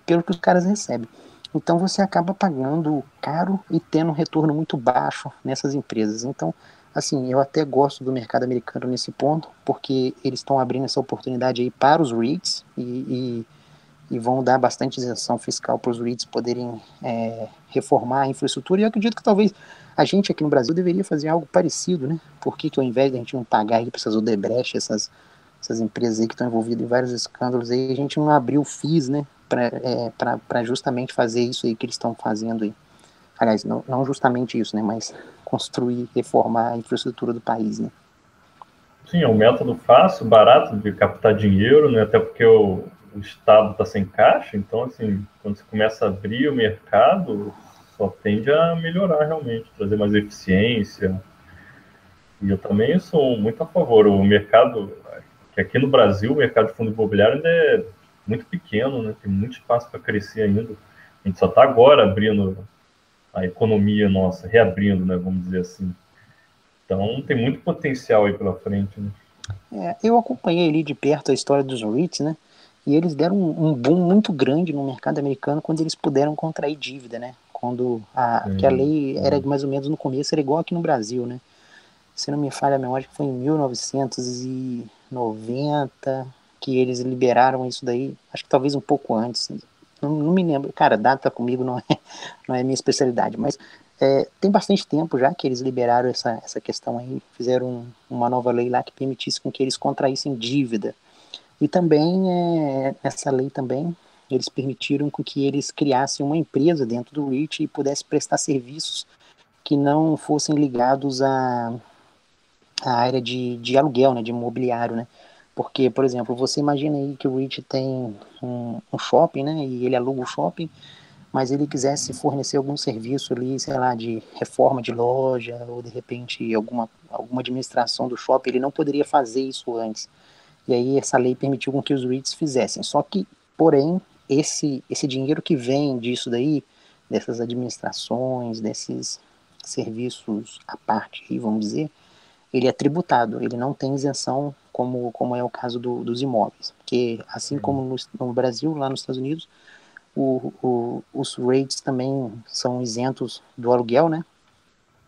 pelo que os caras recebem. Então você acaba pagando caro e tendo um retorno muito baixo nessas empresas. Então, assim, eu até gosto do mercado americano nesse ponto, porque eles estão abrindo essa oportunidade aí para os REITs e vão dar bastante isenção fiscal para os REITs poderem reformar a infraestrutura. E eu acredito que talvez a gente aqui no Brasil deveria fazer algo parecido, né? Por que ao invés de a gente não pagar aí para essas Odebrecht, essas empresas aí que estão envolvidas em vários escândalos aí, a gente não abriu FIIs, né? Para justamente fazer isso aí que eles estão fazendo aí. Aliás, não justamente isso, né? Mas construir, reformar a infraestrutura do país, né? Sim, é um método fácil, barato de captar dinheiro, né? Até porque o Estado está sem caixa, então, assim, quando você começa a abrir o mercado, só tende a melhorar realmente, trazer mais eficiência. E eu também sou muito a favor. O mercado, que aqui no Brasil, o mercado de fundo imobiliário ainda é muito pequeno, né? Tem muito espaço para crescer ainda. A gente só está agora abrindo a economia nossa, reabrindo, né? Vamos dizer assim. Então tem muito potencial aí pela frente, né? Eu acompanhei ali de perto a história dos REITs, né? E eles deram um boom muito grande no mercado americano quando eles puderam contrair dívida, né? Que a lei era mais ou menos no começo, era igual aqui no Brasil, né? Se não me falha a memória, que foi em 1990 que eles liberaram isso daí, acho que talvez um pouco antes, não me lembro, cara, data comigo não é minha especialidade, mas tem bastante tempo já que eles liberaram essa questão aí, fizeram uma nova lei lá que permitisse com que eles contraíssem dívida, e também, nessa lei também, eles permitiram com que eles criassem uma empresa dentro do REIT e pudesse prestar serviços que não fossem ligados a área de aluguel, né, de imobiliário, né? Porque, por exemplo, você imagina aí que o REIT tem um shopping, né, e ele aluga o shopping, mas ele quisesse fornecer algum serviço ali, sei lá, de reforma de loja, ou de repente alguma administração do shopping, ele não poderia fazer isso antes. E aí essa lei permitiu com que os REITs fizessem. Só que, porém, esse dinheiro que vem disso daí, dessas administrações, desses serviços à parte, aí, vamos dizer, ele é tributado, ele não tem isenção como é o caso dos imóveis. Porque assim como no Brasil, lá nos Estados Unidos, os rates também são isentos do aluguel, né?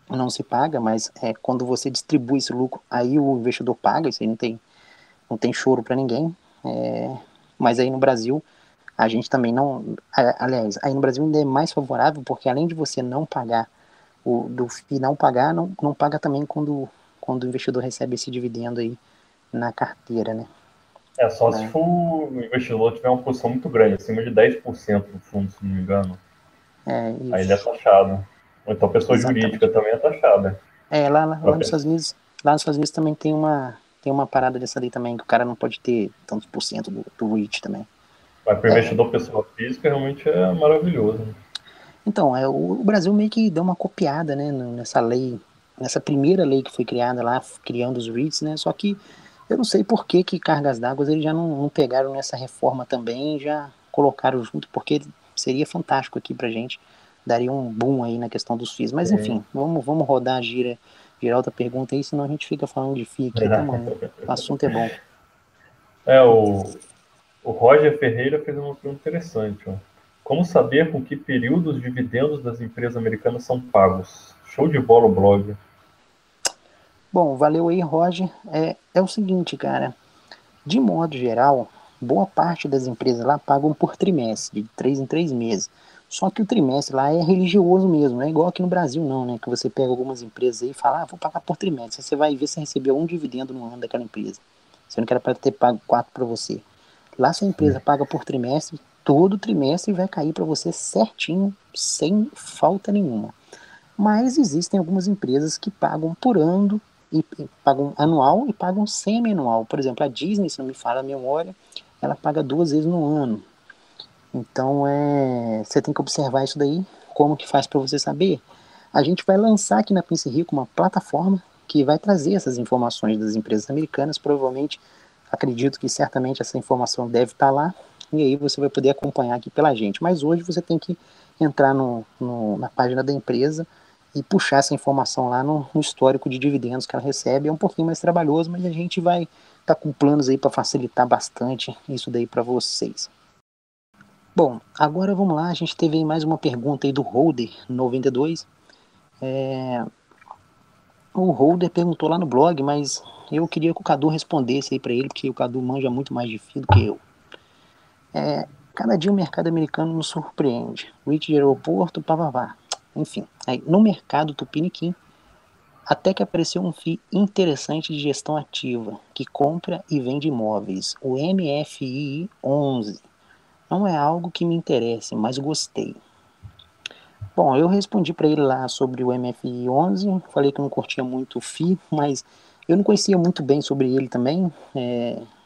Não se paga, mas quando você distribui esse lucro, aí o investidor paga, isso aí não tem choro para ninguém. Mas aí no Brasil, a gente também não. Aliás, aí no Brasil ainda é mais favorável, porque além de você não pagar, do FII não pagar, não paga também quando o investidor recebe esse dividendo aí na carteira, né? É só se for o investidor tiver uma posição muito grande, acima de 10% do fundo, se não me engano. Aí ele é Isso, taxado. Ou então a pessoa jurídica exatamente. também é taxada. Lá nos Estados Unidos também tem uma parada dessa lei também, que o cara não pode ter tantos por cento do REIT também. Mas para o investidor pessoa física realmente é maravilhoso. Né? Então, o Brasil meio que deu uma copiada, né, nessa lei, nessa primeira lei que foi criada lá, criando os REITs, né, só que eu não sei por que cargas d'água eles já não pegaram nessa reforma também, já colocaram junto, porque seria fantástico aqui pra gente, daria um boom aí na questão dos FIIs, mas enfim, vamos rodar girar outra pergunta aí, senão a gente fica falando de FII aqui, tá, mano? O assunto é bom. O Roger Ferreira fez uma pergunta interessante. Ó. Como saber com que período os dividendos das empresas americanas são pagos? Show de bola o blog. Bom, valeu aí, Roger. É o seguinte, cara, de modo geral, boa parte das empresas lá pagam por trimestre, de 3 em 3 meses. Só que o trimestre lá é religioso mesmo, não é igual aqui no Brasil não, né? Que você pega algumas empresas aí e fala, vou pagar por trimestre. Você vai ver se recebeu um dividendo no ano daquela empresa. Sendo que era para ter pago 4 para você. Lá se a empresa paga por trimestre, todo trimestre vai cair para você certinho, sem falta nenhuma. Mas existem algumas empresas que pagam por ano, e pagam anual e pagam semi-anual. Por exemplo, a Disney, se não me falha a memória, ela paga 2 vezes no ano. Então, você tem que observar isso daí. Como que faz para você saber? A gente vai lançar aqui na Pense Rico uma plataforma que vai trazer essas informações das empresas americanas. Provavelmente, acredito que certamente essa informação deve estar lá. E aí você vai poder acompanhar aqui pela gente. Mas hoje você tem que entrar na página da empresa e puxar essa informação lá no histórico de dividendos que ela recebe. É um pouquinho mais trabalhoso, mas a gente vai estar com planos aí para facilitar bastante isso daí para vocês. Bom, agora vamos lá, a gente teve aí mais uma pergunta aí do Holder 92. O Holder perguntou lá no blog, mas eu queria que o Cadu respondesse aí para ele, porque o Cadu manja muito mais de FII do que eu. Cada dia o mercado americano nos surpreende. REIT de aeroporto, pá. Enfim, aí, no mercado Tupiniquim, até que apareceu um FII interessante de gestão ativa, que compra e vende imóveis, o MFI 11. Não é algo que me interesse, mas gostei. Bom, eu respondi para ele lá sobre o MFI 11, falei que eu não curtia muito o FII, mas eu não conhecia muito bem sobre ele também.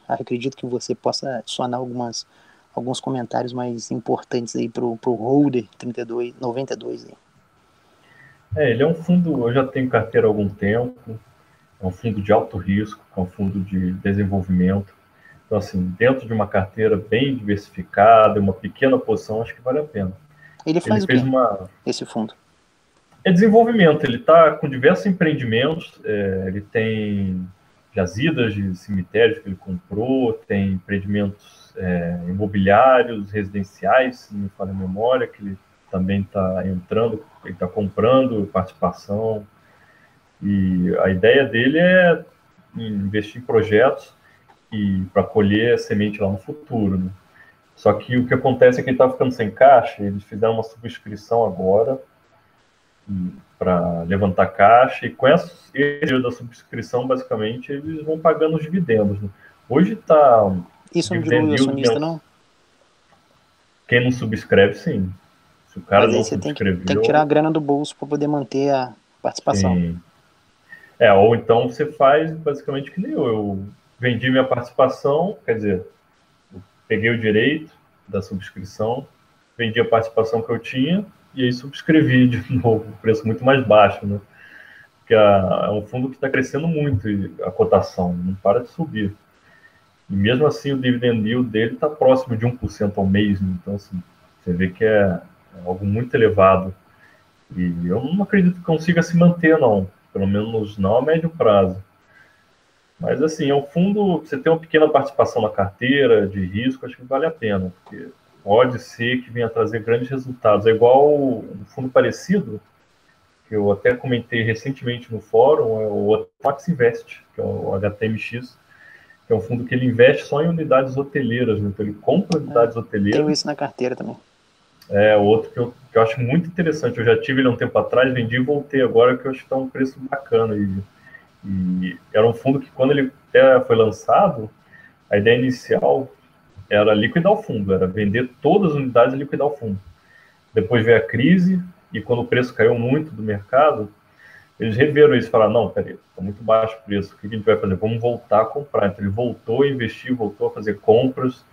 Acredito que você possa adicionar alguns comentários mais importantes aí pro Holder 3292 aí. Ele é um fundo, eu já tenho carteira há algum tempo, é um fundo de alto risco, é um fundo de desenvolvimento. Então, assim, dentro de uma carteira bem diversificada, uma pequena posição, acho que vale a pena. Ele Ele faz o fez quê, uma... esse fundo? É desenvolvimento, ele está com diversos empreendimentos, ele tem jazidas de cemitérios que ele comprou, tem empreendimentos imobiliários, residenciais, se não me falha a memória, que ele também está entrando, ele está comprando participação, e a ideia dele é investir em projetos e para colher a semente lá no futuro, né? Só que o que acontece é que ele está ficando sem caixa, eles fizeram uma subscrição agora para levantar caixa, e com esse dinheiro da subscrição, basicamente, eles vão pagando os dividendos, né? Hoje está Isso não dividend dilui o yield acionista, não? Quem não subscreve, sim. Se o cara Mas aí não você tem que tirar a subscreveu, grana do bolso para poder manter a participação. sim. Ou então você faz basicamente que nem eu vendi minha participação, quer dizer, eu peguei o direito da subscrição, vendi a participação que eu tinha e aí subscrevi de novo, preço muito mais baixo, né? Porque é um fundo que está crescendo muito e a cotação não para de subir. E mesmo assim o dividend yield dele está próximo de 1% ao mês, né? Então assim, você vê que é algo muito elevado. E eu não acredito que consiga se manter, não. Pelo menos não a médio prazo. Mas, assim, é um fundo, você tem uma pequena participação na carteira, de risco, acho que vale a pena, porque pode ser que venha trazer grandes resultados. É igual um fundo parecido, que eu até comentei recentemente no fórum, é o Max Invest, que é o HTMX, que é um fundo que ele investe só em unidades hoteleiras, né? Então ele compra unidades Tenho hoteleiras. isso na carteira também. É outro que eu acho muito interessante. Eu já tive ele há um tempo atrás, vendi e voltei agora, que eu acho que está um preço bacana. E era um fundo que, quando ele foi lançado, a ideia inicial era liquidar o fundo, era vender todas as unidades e liquidar o fundo. Depois veio a crise, e quando o preço caiu muito do mercado, eles reveram isso e falaram: não, peraí, está muito baixo o preço, o que a gente vai fazer? Vamos voltar a comprar. Então ele voltou a investir, voltou a fazer compras.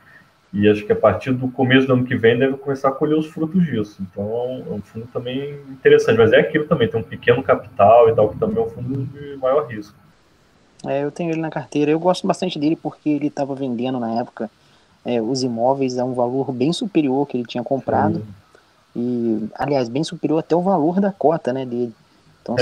E acho que a partir do começo do ano que vem deve começar a colher os frutos disso. Então é um fundo também interessante, mas é aquilo também, tem um pequeno capital e tal, que também é um fundo de maior risco. Eu tenho ele na carteira. Eu gosto bastante dele porque ele estava vendendo na época os imóveis a um valor bem superior ao que ele tinha comprado. Sim. E, aliás, bem superior até o valor da cota, né, dele. Então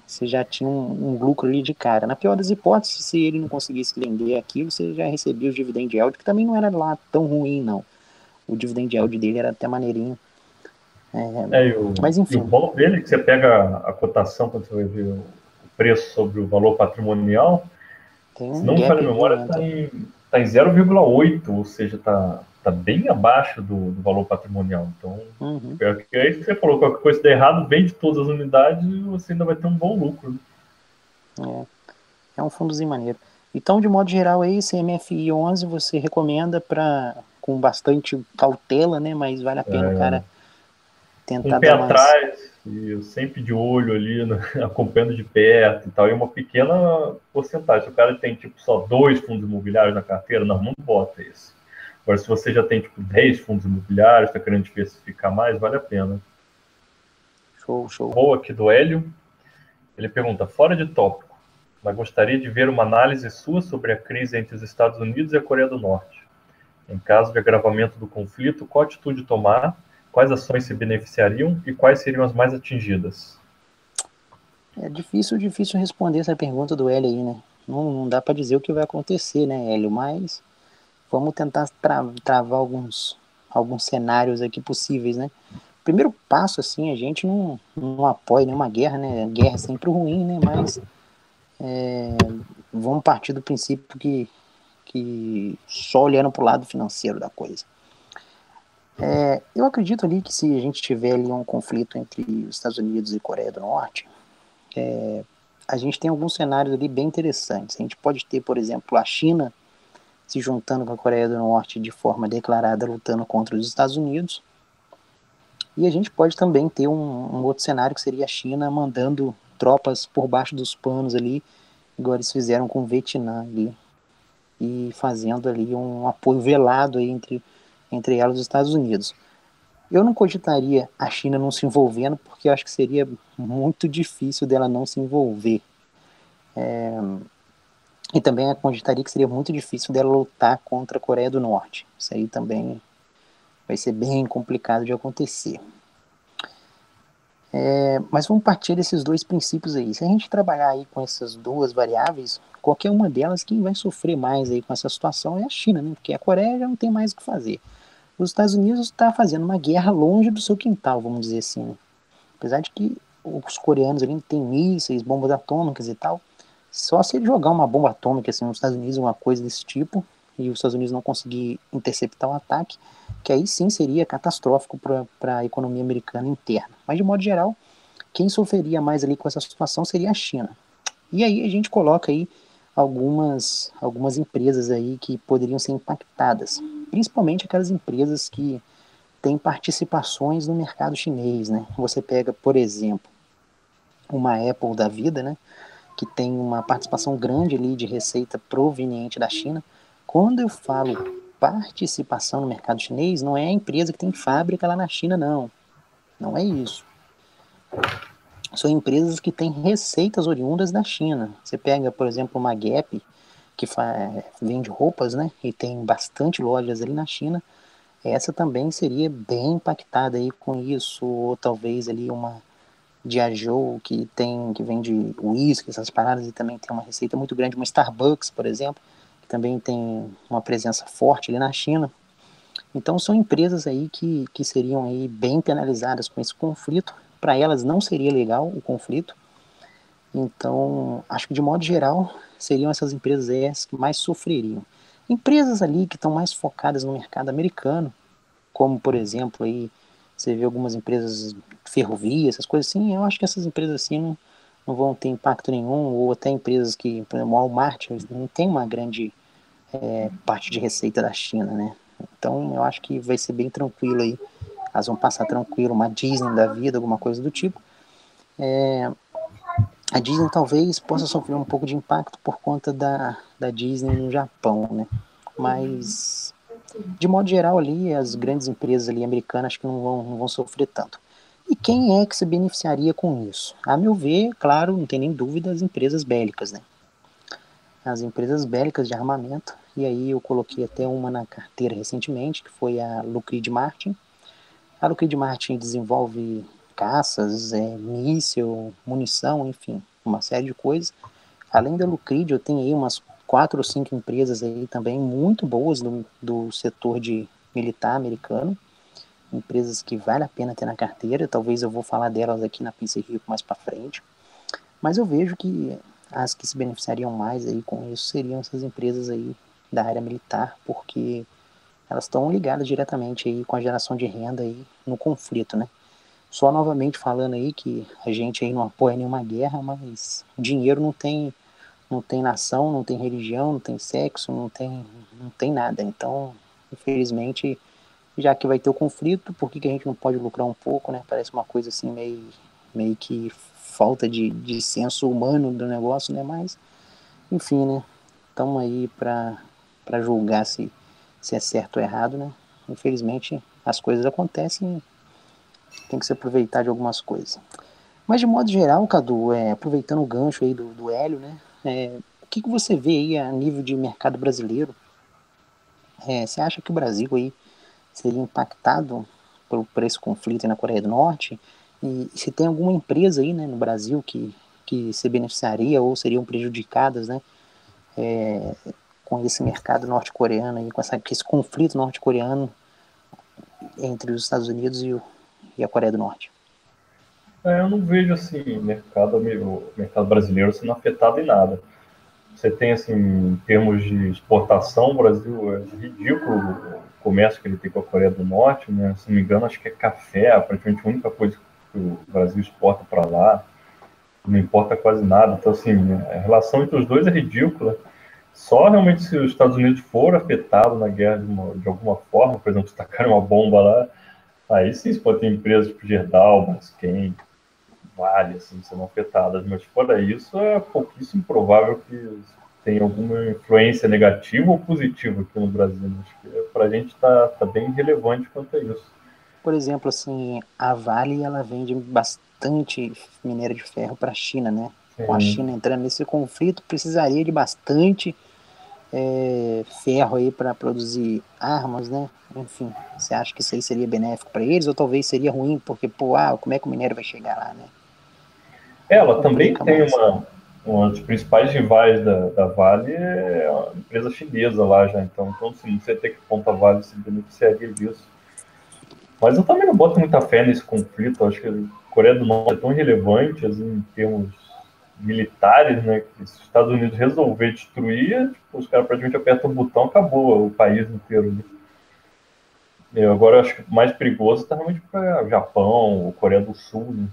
você já tinha um lucro ali de cara. Na pior das hipóteses, se ele não conseguisse vender aquilo, você já recebia os dividend yield, que também não era lá tão ruim, não. O dividend yield dele era até maneirinho. Mas E o enfim, bom dele é que você pega a cotação, quando você vai ver o preço sobre o valor patrimonial, tem se um não me falha gap a memória, está violento. em 0,8, ou seja, está bem abaixo do valor patrimonial. Então, Uhum. é aí que você falou, qualquer coisa der errado, vende todas as unidades e você ainda vai ter um bom lucro, né? É um fundozinho maneiro. Então, de modo geral, aí, CMFI 11 você recomenda com bastante cautela, né? Mas vale a pena o cara Com o tentar pé dar umas. atrás, e eu sempre de olho ali, né, acompanhando de perto e tal, e uma pequena porcentagem. Se o cara tem, tipo, só 2 fundos imobiliários na carteira, não bota isso. Agora, se você já tem, tipo, 10 fundos imobiliários, está querendo diversificar mais, vale a pena. Show, show. Boa aqui do Hélio, ele pergunta, fora de tópico, mas gostaria de ver uma análise sua sobre a crise entre os Estados Unidos e a Coreia do Norte. Em caso de agravamento do conflito, qual atitude tomar, quais ações se beneficiariam e quais seriam as mais atingidas? É difícil responder essa pergunta do Hélio aí, né? Não dá para dizer o que vai acontecer, né, Hélio? Mas vamos tentar travar alguns cenários aqui possíveis, né? Primeiro passo, assim, a gente não apoia nenhuma guerra, né? Guerra é sempre ruim, né? Mas vamos partir do princípio que só olhando para o lado financeiro da coisa. Eu acredito ali que se a gente tiver ali um conflito entre os Estados Unidos e Coreia do Norte, a gente tem alguns cenários ali bem interessantes. A gente pode ter, por exemplo, a China se juntando com a Coreia do Norte de forma declarada, lutando contra os Estados Unidos. E a gente pode também ter um outro cenário que seria a China mandando tropas por baixo dos panos ali, igual eles fizeram com o Vietnã ali, e fazendo ali um apoio velado aí entre ela e os Estados Unidos. Eu não cogitaria a China não se envolvendo, porque eu acho que seria muito difícil dela não se envolver. E também cogitaria que seria muito difícil dela lutar contra a Coreia do Norte. Isso aí também vai ser bem complicado de acontecer. Mas vamos partir desses dois princípios aí. Se a gente trabalhar aí com essas duas variáveis, qualquer uma delas, quem vai sofrer mais aí com essa situação é a China, né? Porque a Coreia já não tem mais o que fazer. Os Estados Unidos está fazendo uma guerra longe do seu quintal, vamos dizer assim, né? Apesar de que os coreanos ali têm mísseis, bombas atômicas e tal, só se ele jogar uma bomba atômica assim, nos Estados Unidos, uma coisa desse tipo, e os Estados Unidos não conseguir interceptar o ataque, que aí sim seria catastrófico para a economia americana interna. Mas de modo geral, quem sofreria mais ali com essa situação seria a China. E aí a gente coloca aí algumas empresas aí que poderiam ser impactadas, principalmente aquelas empresas que têm participações no mercado chinês, né? Você pega, por exemplo, uma Apple da vida, né? Que tem uma participação grande ali de receita proveniente da China. Quando eu falo participação no mercado chinês, não é a empresa que tem fábrica lá na China, não. Não é isso. São empresas que têm receitas oriundas da China. Você pega, por exemplo, uma Gap, que vende roupas, né? E tem bastante lojas ali na China. Essa também seria bem impactada aí com isso. Ou talvez ali uma Diageo, que vende uísque, essas paradas, e também tem uma receita muito grande. Uma Starbucks, por exemplo, que também tem uma presença forte ali na China. Então são empresas aí que seriam aí bem penalizadas com esse conflito. Para elas não seria legal o conflito. Então, acho que de modo geral, seriam essas empresas aí as que mais sofreriam. Empresas ali que estão mais focadas no mercado americano, como por exemplo aí você vê algumas empresas ferrovias, essas coisas assim, eu acho que essas empresas assim não vão ter impacto nenhum, ou até empresas que, por exemplo, o Walmart não tem uma grande parte de receita da China, né? Então eu acho que vai ser bem tranquilo aí, elas vão passar tranquilo, uma Disney da vida, alguma coisa do tipo. A Disney talvez possa sofrer um pouco de impacto por conta da Disney no Japão, né? Mas de modo geral ali, as grandes empresas ali americanas acho que não vão sofrer tanto. E quem é que se beneficiaria com isso? A meu ver, claro, não tem nem dúvida, as empresas bélicas, né? As empresas bélicas de armamento, e aí eu coloquei até uma na carteira recentemente, que foi a Lockheed Martin. A Lockheed Martin desenvolve caças, míssil, munição, enfim, uma série de coisas. Além da Lockheed, eu tenho aí umas 4 ou 5 empresas aí também muito boas do setor de militar americano, empresas que vale a pena ter na carteira. Talvez eu vou falar delas aqui na Pense Rico mais para frente, mas eu vejo que as que se beneficiariam mais aí com isso seriam essas empresas aí da área militar, porque elas estão ligadas diretamente aí com a geração de renda aí no conflito, né? Só novamente falando aí que a gente aí não apoia nenhuma guerra, mas dinheiro não tem nação, não tem religião, não tem sexo, não tem nada. Então, infelizmente, já que vai ter o conflito, por que a gente não pode lucrar um pouco, né? Parece uma coisa assim meio que falta de senso humano do negócio, né? Mas, enfim, né? Estamos aí para julgar se é certo ou errado, né? Infelizmente, as coisas acontecem, tem que se aproveitar de algumas coisas. Mas de modo geral, Cadu, aproveitando o gancho aí do Hélio, né? O que você vê aí a nível de mercado brasileiro? Você acha que o Brasil aí seria impactado por esse conflito aí na Coreia do Norte? E se tem alguma empresa aí, né, no Brasil que se beneficiaria ou seriam prejudicadas, né, com esse mercado norte-coreano aí, com esse conflito norte-coreano entre os Estados Unidos e a Coreia do Norte? Eu não vejo assim o mercado brasileiro sendo afetado em nada. Você tem assim, em termos de exportação, o Brasil é ridículo o comércio que ele tem com a Coreia do Norte, né? Se não me engano, acho que é café, praticamente a única coisa que o Brasil exporta para lá, não importa quase nada. Então, assim, a relação entre os dois é ridícula. Só realmente se os Estados Unidos for afetado na guerra de alguma forma, por exemplo, se tacarem uma bomba lá, aí sim você pode ter empresas tipo Gerdau, Braskem, Vale, assim, sendo afetadas. Mas fora isso, é pouquíssimo provável que tenha alguma influência negativa ou positiva aqui no Brasil. Acho que para a gente tá bem relevante quanto a isso. Por exemplo, assim, a Vale, ela vende bastante minério de ferro para a China, né? Com a Sim. China entrando nesse conflito, precisaria de bastante ferro aí para produzir armas, né? Enfim, você acha que isso aí seria benéfico para eles ou talvez seria ruim porque, pô, como é que o minério vai chegar lá, né? Ela também Complica tem mais. uma das principais rivais da Vale, é a empresa chinesa lá já, então sim, você ter que Ponta Vale se beneficiaria disso. Mas eu também não boto muita fé nesse conflito, eu acho que a Coreia do Norte é tão relevante assim, em termos militares, né, que se os Estados Unidos resolver destruir, tipo, os caras praticamente apertam o botão, acabou o país inteiro. Né? Agora eu acho que o mais perigoso está realmente para o Japão, ou Coreia do Sul, né?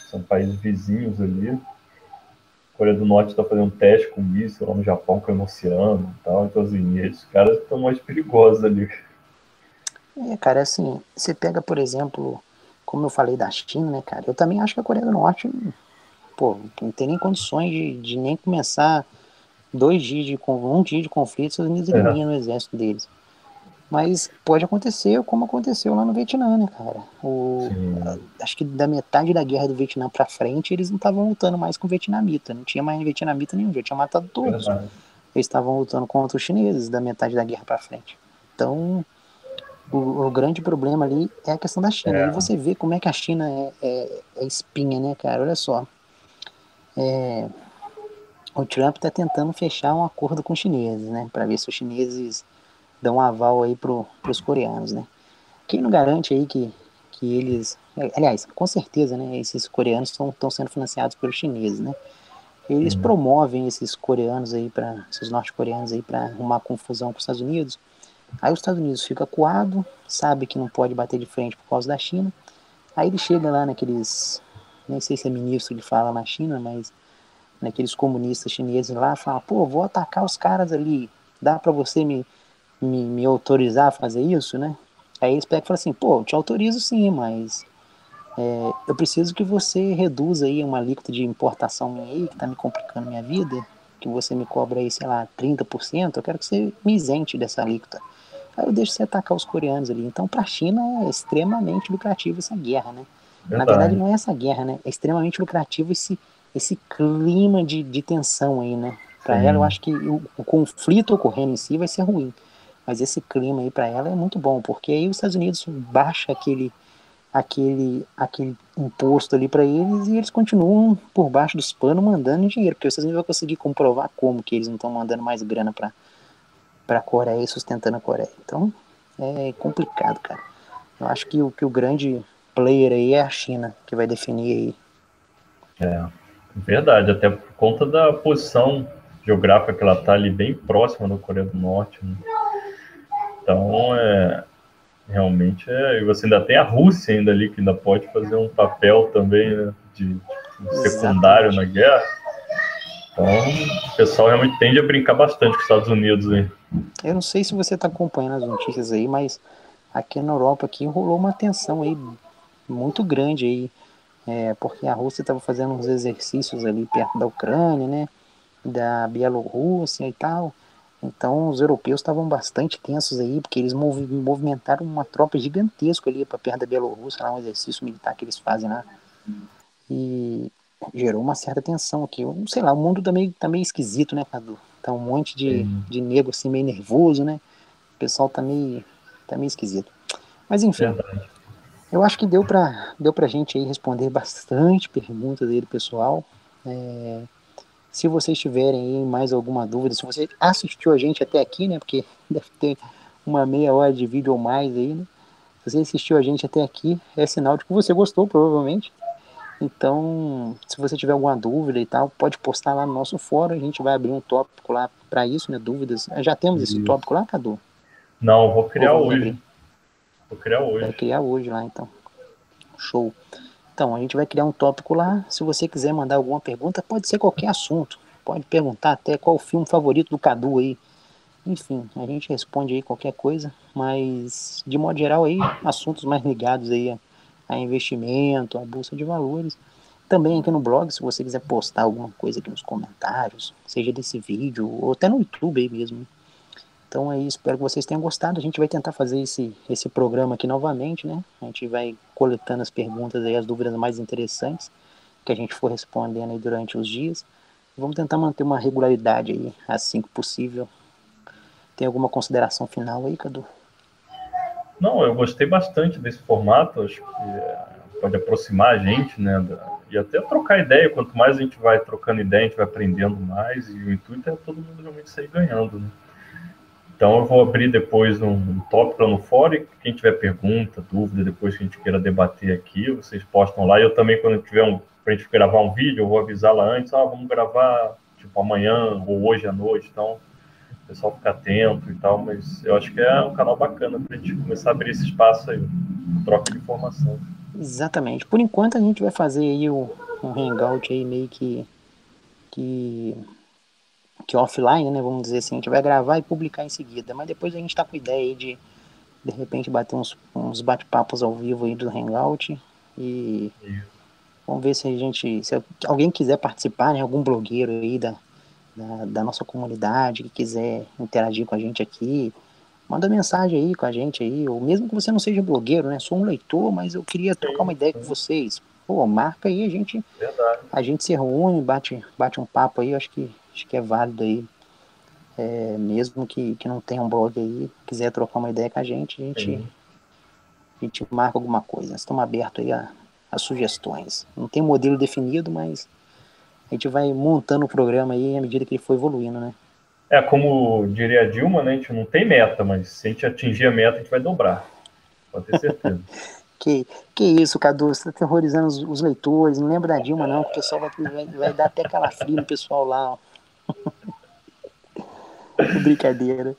São países vizinhos ali. A Coreia do Norte está fazendo um teste com míssil lá no Japão, que é no oceano e tal. Então, assim, esses caras estão mais perigosos ali. Cara, assim, você pega, por exemplo, como eu falei da China, né, cara? Eu também acho que a Coreia do Norte, pô, não tem nem condições de nem começar 2 dias um dia de conflito, os Estados Unidos É, eliminam o exército deles. Mas pode acontecer como aconteceu lá no Vietnã, né, cara? sim, Acho que da metade da guerra do Vietnã pra frente, eles não estavam lutando mais com vietnamita. Não tinha mais vietnamita nenhum, já tinha matado todos. verdade. Eles estavam lutando contra os chineses da metade da guerra pra frente. Então, o grande problema ali é a questão da China. E É, você vê como é que a China é espinha, né, cara? Olha só. O Trump tá tentando fechar um acordo com os chineses, né? Pra ver se os chineses dão um aval aí pros coreanos, né? Quem não garante aí que eles. Aliás, com certeza, né? Esses coreanos estão sendo financiados pelos chineses, né? Eles sim, promovem esses coreanos aí para esses norte-coreanos aí para arrumar confusão com os Estados Unidos. Aí os Estados Unidos fica acuado, sabe que não pode bater de frente por causa da China. Aí ele chega lá naqueles, nem sei se é ministro que fala na China, mas naqueles comunistas chineses lá, fala, pô, vou atacar os caras ali, dá para você me autorizar a fazer isso, né? Aí eles pegam e falam assim, pô, eu te autorizo sim, mas eu preciso que você reduza aí uma alíquota de importação minha aí, que tá me complicando minha vida, que você me cobra aí, sei lá, 30%, eu quero que você me isente dessa alíquota. Aí eu deixo você atacar os coreanos ali. Então, para a China é extremamente lucrativo essa guerra, né? Na verdade, verdade. não é essa guerra, né? É extremamente lucrativo esse clima de tensão aí, né? Para ela, eu Sim, acho que o conflito ocorrendo em si vai ser ruim. Mas esse clima aí para ela é muito bom, porque aí os Estados Unidos baixa aquele imposto ali para eles e eles continuam por baixo dos panos mandando dinheiro, porque os Estados Unidos vão conseguir comprovar como que eles não estão mandando mais grana para a Coreia e sustentando a Coreia. Então, é complicado, cara. Eu acho que o grande player aí é a China, que vai definir aí. verdade. Até por conta da posição geográfica que ela está ali, bem próxima da Coreia do Norte. Né? Então, realmente E você ainda tem a Rússia ainda ali, que ainda pode fazer um papel também, né, de secundário Exatamente. na guerra. Então, o pessoal realmente tende a brincar bastante com os Estados Unidos aí. Eu não sei se você está acompanhando as notícias aí, mas aqui na Europa aqui rolou uma tensão aí muito grande aí, porque a Rússia estava fazendo uns exercícios ali perto da Ucrânia, né, da Bielorrússia e tal. Então os europeus estavam bastante tensos aí, porque eles movimentaram uma tropa gigantesca ali para perto da Bielorrússia, lá um exercício militar que eles fazem lá. E gerou uma certa tensão aqui. Eu, sei lá, o mundo tá meio esquisito, né, Cadu? Tá um monte Tem de nego assim meio nervoso, né? O pessoal tá meio esquisito. Mas enfim, verdade. eu acho que deu pra gente aí responder bastante perguntas aí do pessoal. Se vocês tiverem aí mais alguma dúvida, se você assistiu a gente até aqui, né? Porque deve ter uma meia hora de vídeo ou mais aí, né? Se você assistiu a gente até aqui, é sinal de que você gostou, provavelmente. Então, se você tiver alguma dúvida e tal, pode postar lá no nosso fórum, a gente vai abrir um tópico lá para isso, né? Dúvidas. Já temos esse Isso. tópico lá, Cadu? Não, vou Ou criar vamos hoje. abrir? Vou criar Vai hoje. criar hoje lá, então. Show. Então, a gente vai criar um tópico lá. Se você quiser mandar alguma pergunta, pode ser qualquer assunto. Pode perguntar até qual o filme favorito do Cadu aí. Enfim, a gente responde aí qualquer coisa, mas de modo geral aí, assuntos mais ligados aí a investimento, a bolsa de valores. Também aqui no blog, se você quiser postar alguma coisa aqui nos comentários, seja desse vídeo ou até no YouTube aí mesmo, né? Então aí, espero que vocês tenham gostado. A gente vai tentar fazer esse programa aqui novamente, né? A gente vai coletando as perguntas aí, as dúvidas mais interessantes que a gente for respondendo aí durante os dias. Vamos tentar manter uma regularidade aí, assim que possível, Tem alguma consideração final aí, Cadu? Não, eu gostei bastante desse formato, acho que pode aproximar a gente, né? E até trocar ideia. Quanto mais a gente vai trocando ideia, a gente vai aprendendo mais, e o intuito é todo mundo realmente sair ganhando, né? Então eu vou abrir depois um tópico lá no fórum, e quem tiver pergunta, dúvida, depois que a gente queira debater aqui, vocês postam lá. E eu também, quando tiver pra gente gravar um vídeo, eu vou avisar lá antes, vamos gravar tipo amanhã ou hoje à noite, então o pessoal fica atento e tal, mas eu acho que é um canal bacana pra gente começar a abrir esse espaço aí, troca de informação. Exatamente. Por enquanto a gente vai fazer aí um hangout aí meio que, que offline, né? Vamos dizer assim, a gente vai gravar e publicar em seguida, mas depois a gente tá com ideia aí de repente bater uns bate-papos ao vivo aí do hangout e vamos ver se se alguém quiser participar, né? Algum blogueiro aí da nossa comunidade que quiser interagir com a gente aqui, manda mensagem aí com a gente aí, ou mesmo que você não seja blogueiro, né? Sou um leitor, mas eu queria trocar uma ideia com vocês. Pô, marca aí, Verdade. a gente se reúne, bate um papo aí, acho que é válido aí. Mesmo que não tenha um blog aí, quiser trocar uma ideia com a gente marca alguma coisa. Estamos abertos aí a sugestões. Não tem modelo definido, mas a gente vai montando o programa aí à medida que ele for evoluindo, né? Como diria a Dilma, né? A gente não tem meta, mas se a gente atingir a meta, a gente vai dobrar. Pode ter certeza. Que isso, Cadu, você está terrorizando os leitores, não lembra da Dilma não, que o pessoal vai dar até calafrio no pessoal lá, ó. Brincadeira.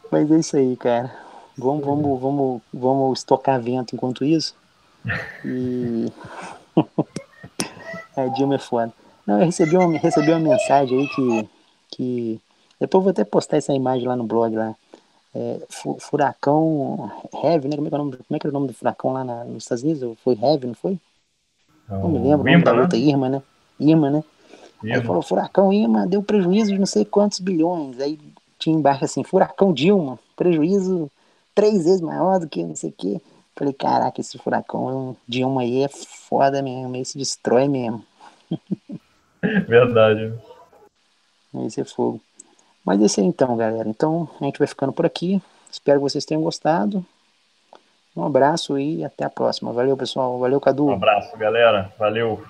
Mas é isso aí, cara. Vamos estocar vento enquanto isso. E a Dilma é foda. Não, eu recebi uma mensagem aí que. Depois eu vou até postar essa imagem lá no blog lá. Furacão Heavy, né? Como é que era o nome do furacão lá nos Estados Unidos? Foi Heavy, não foi? Não me lembro O o nome da Irma, outra, né? Irma, né? Irma, né? Aí Irma. falou, furacão Irma deu prejuízo de não sei quantos bilhões. Aí tinha embaixo assim, furacão Dilma, prejuízo 3 vezes maior do que não sei o quê. Falei, caraca, esse furacão Dilma aí é foda mesmo, ele se destrói mesmo. Verdade. Esse é fogo. Mas é isso aí então, galera. Então a gente vai ficando por aqui. Espero que vocês tenham gostado. Um abraço e até a próxima. Valeu, pessoal. Valeu, Um Cadu. abraço, galera. Valeu.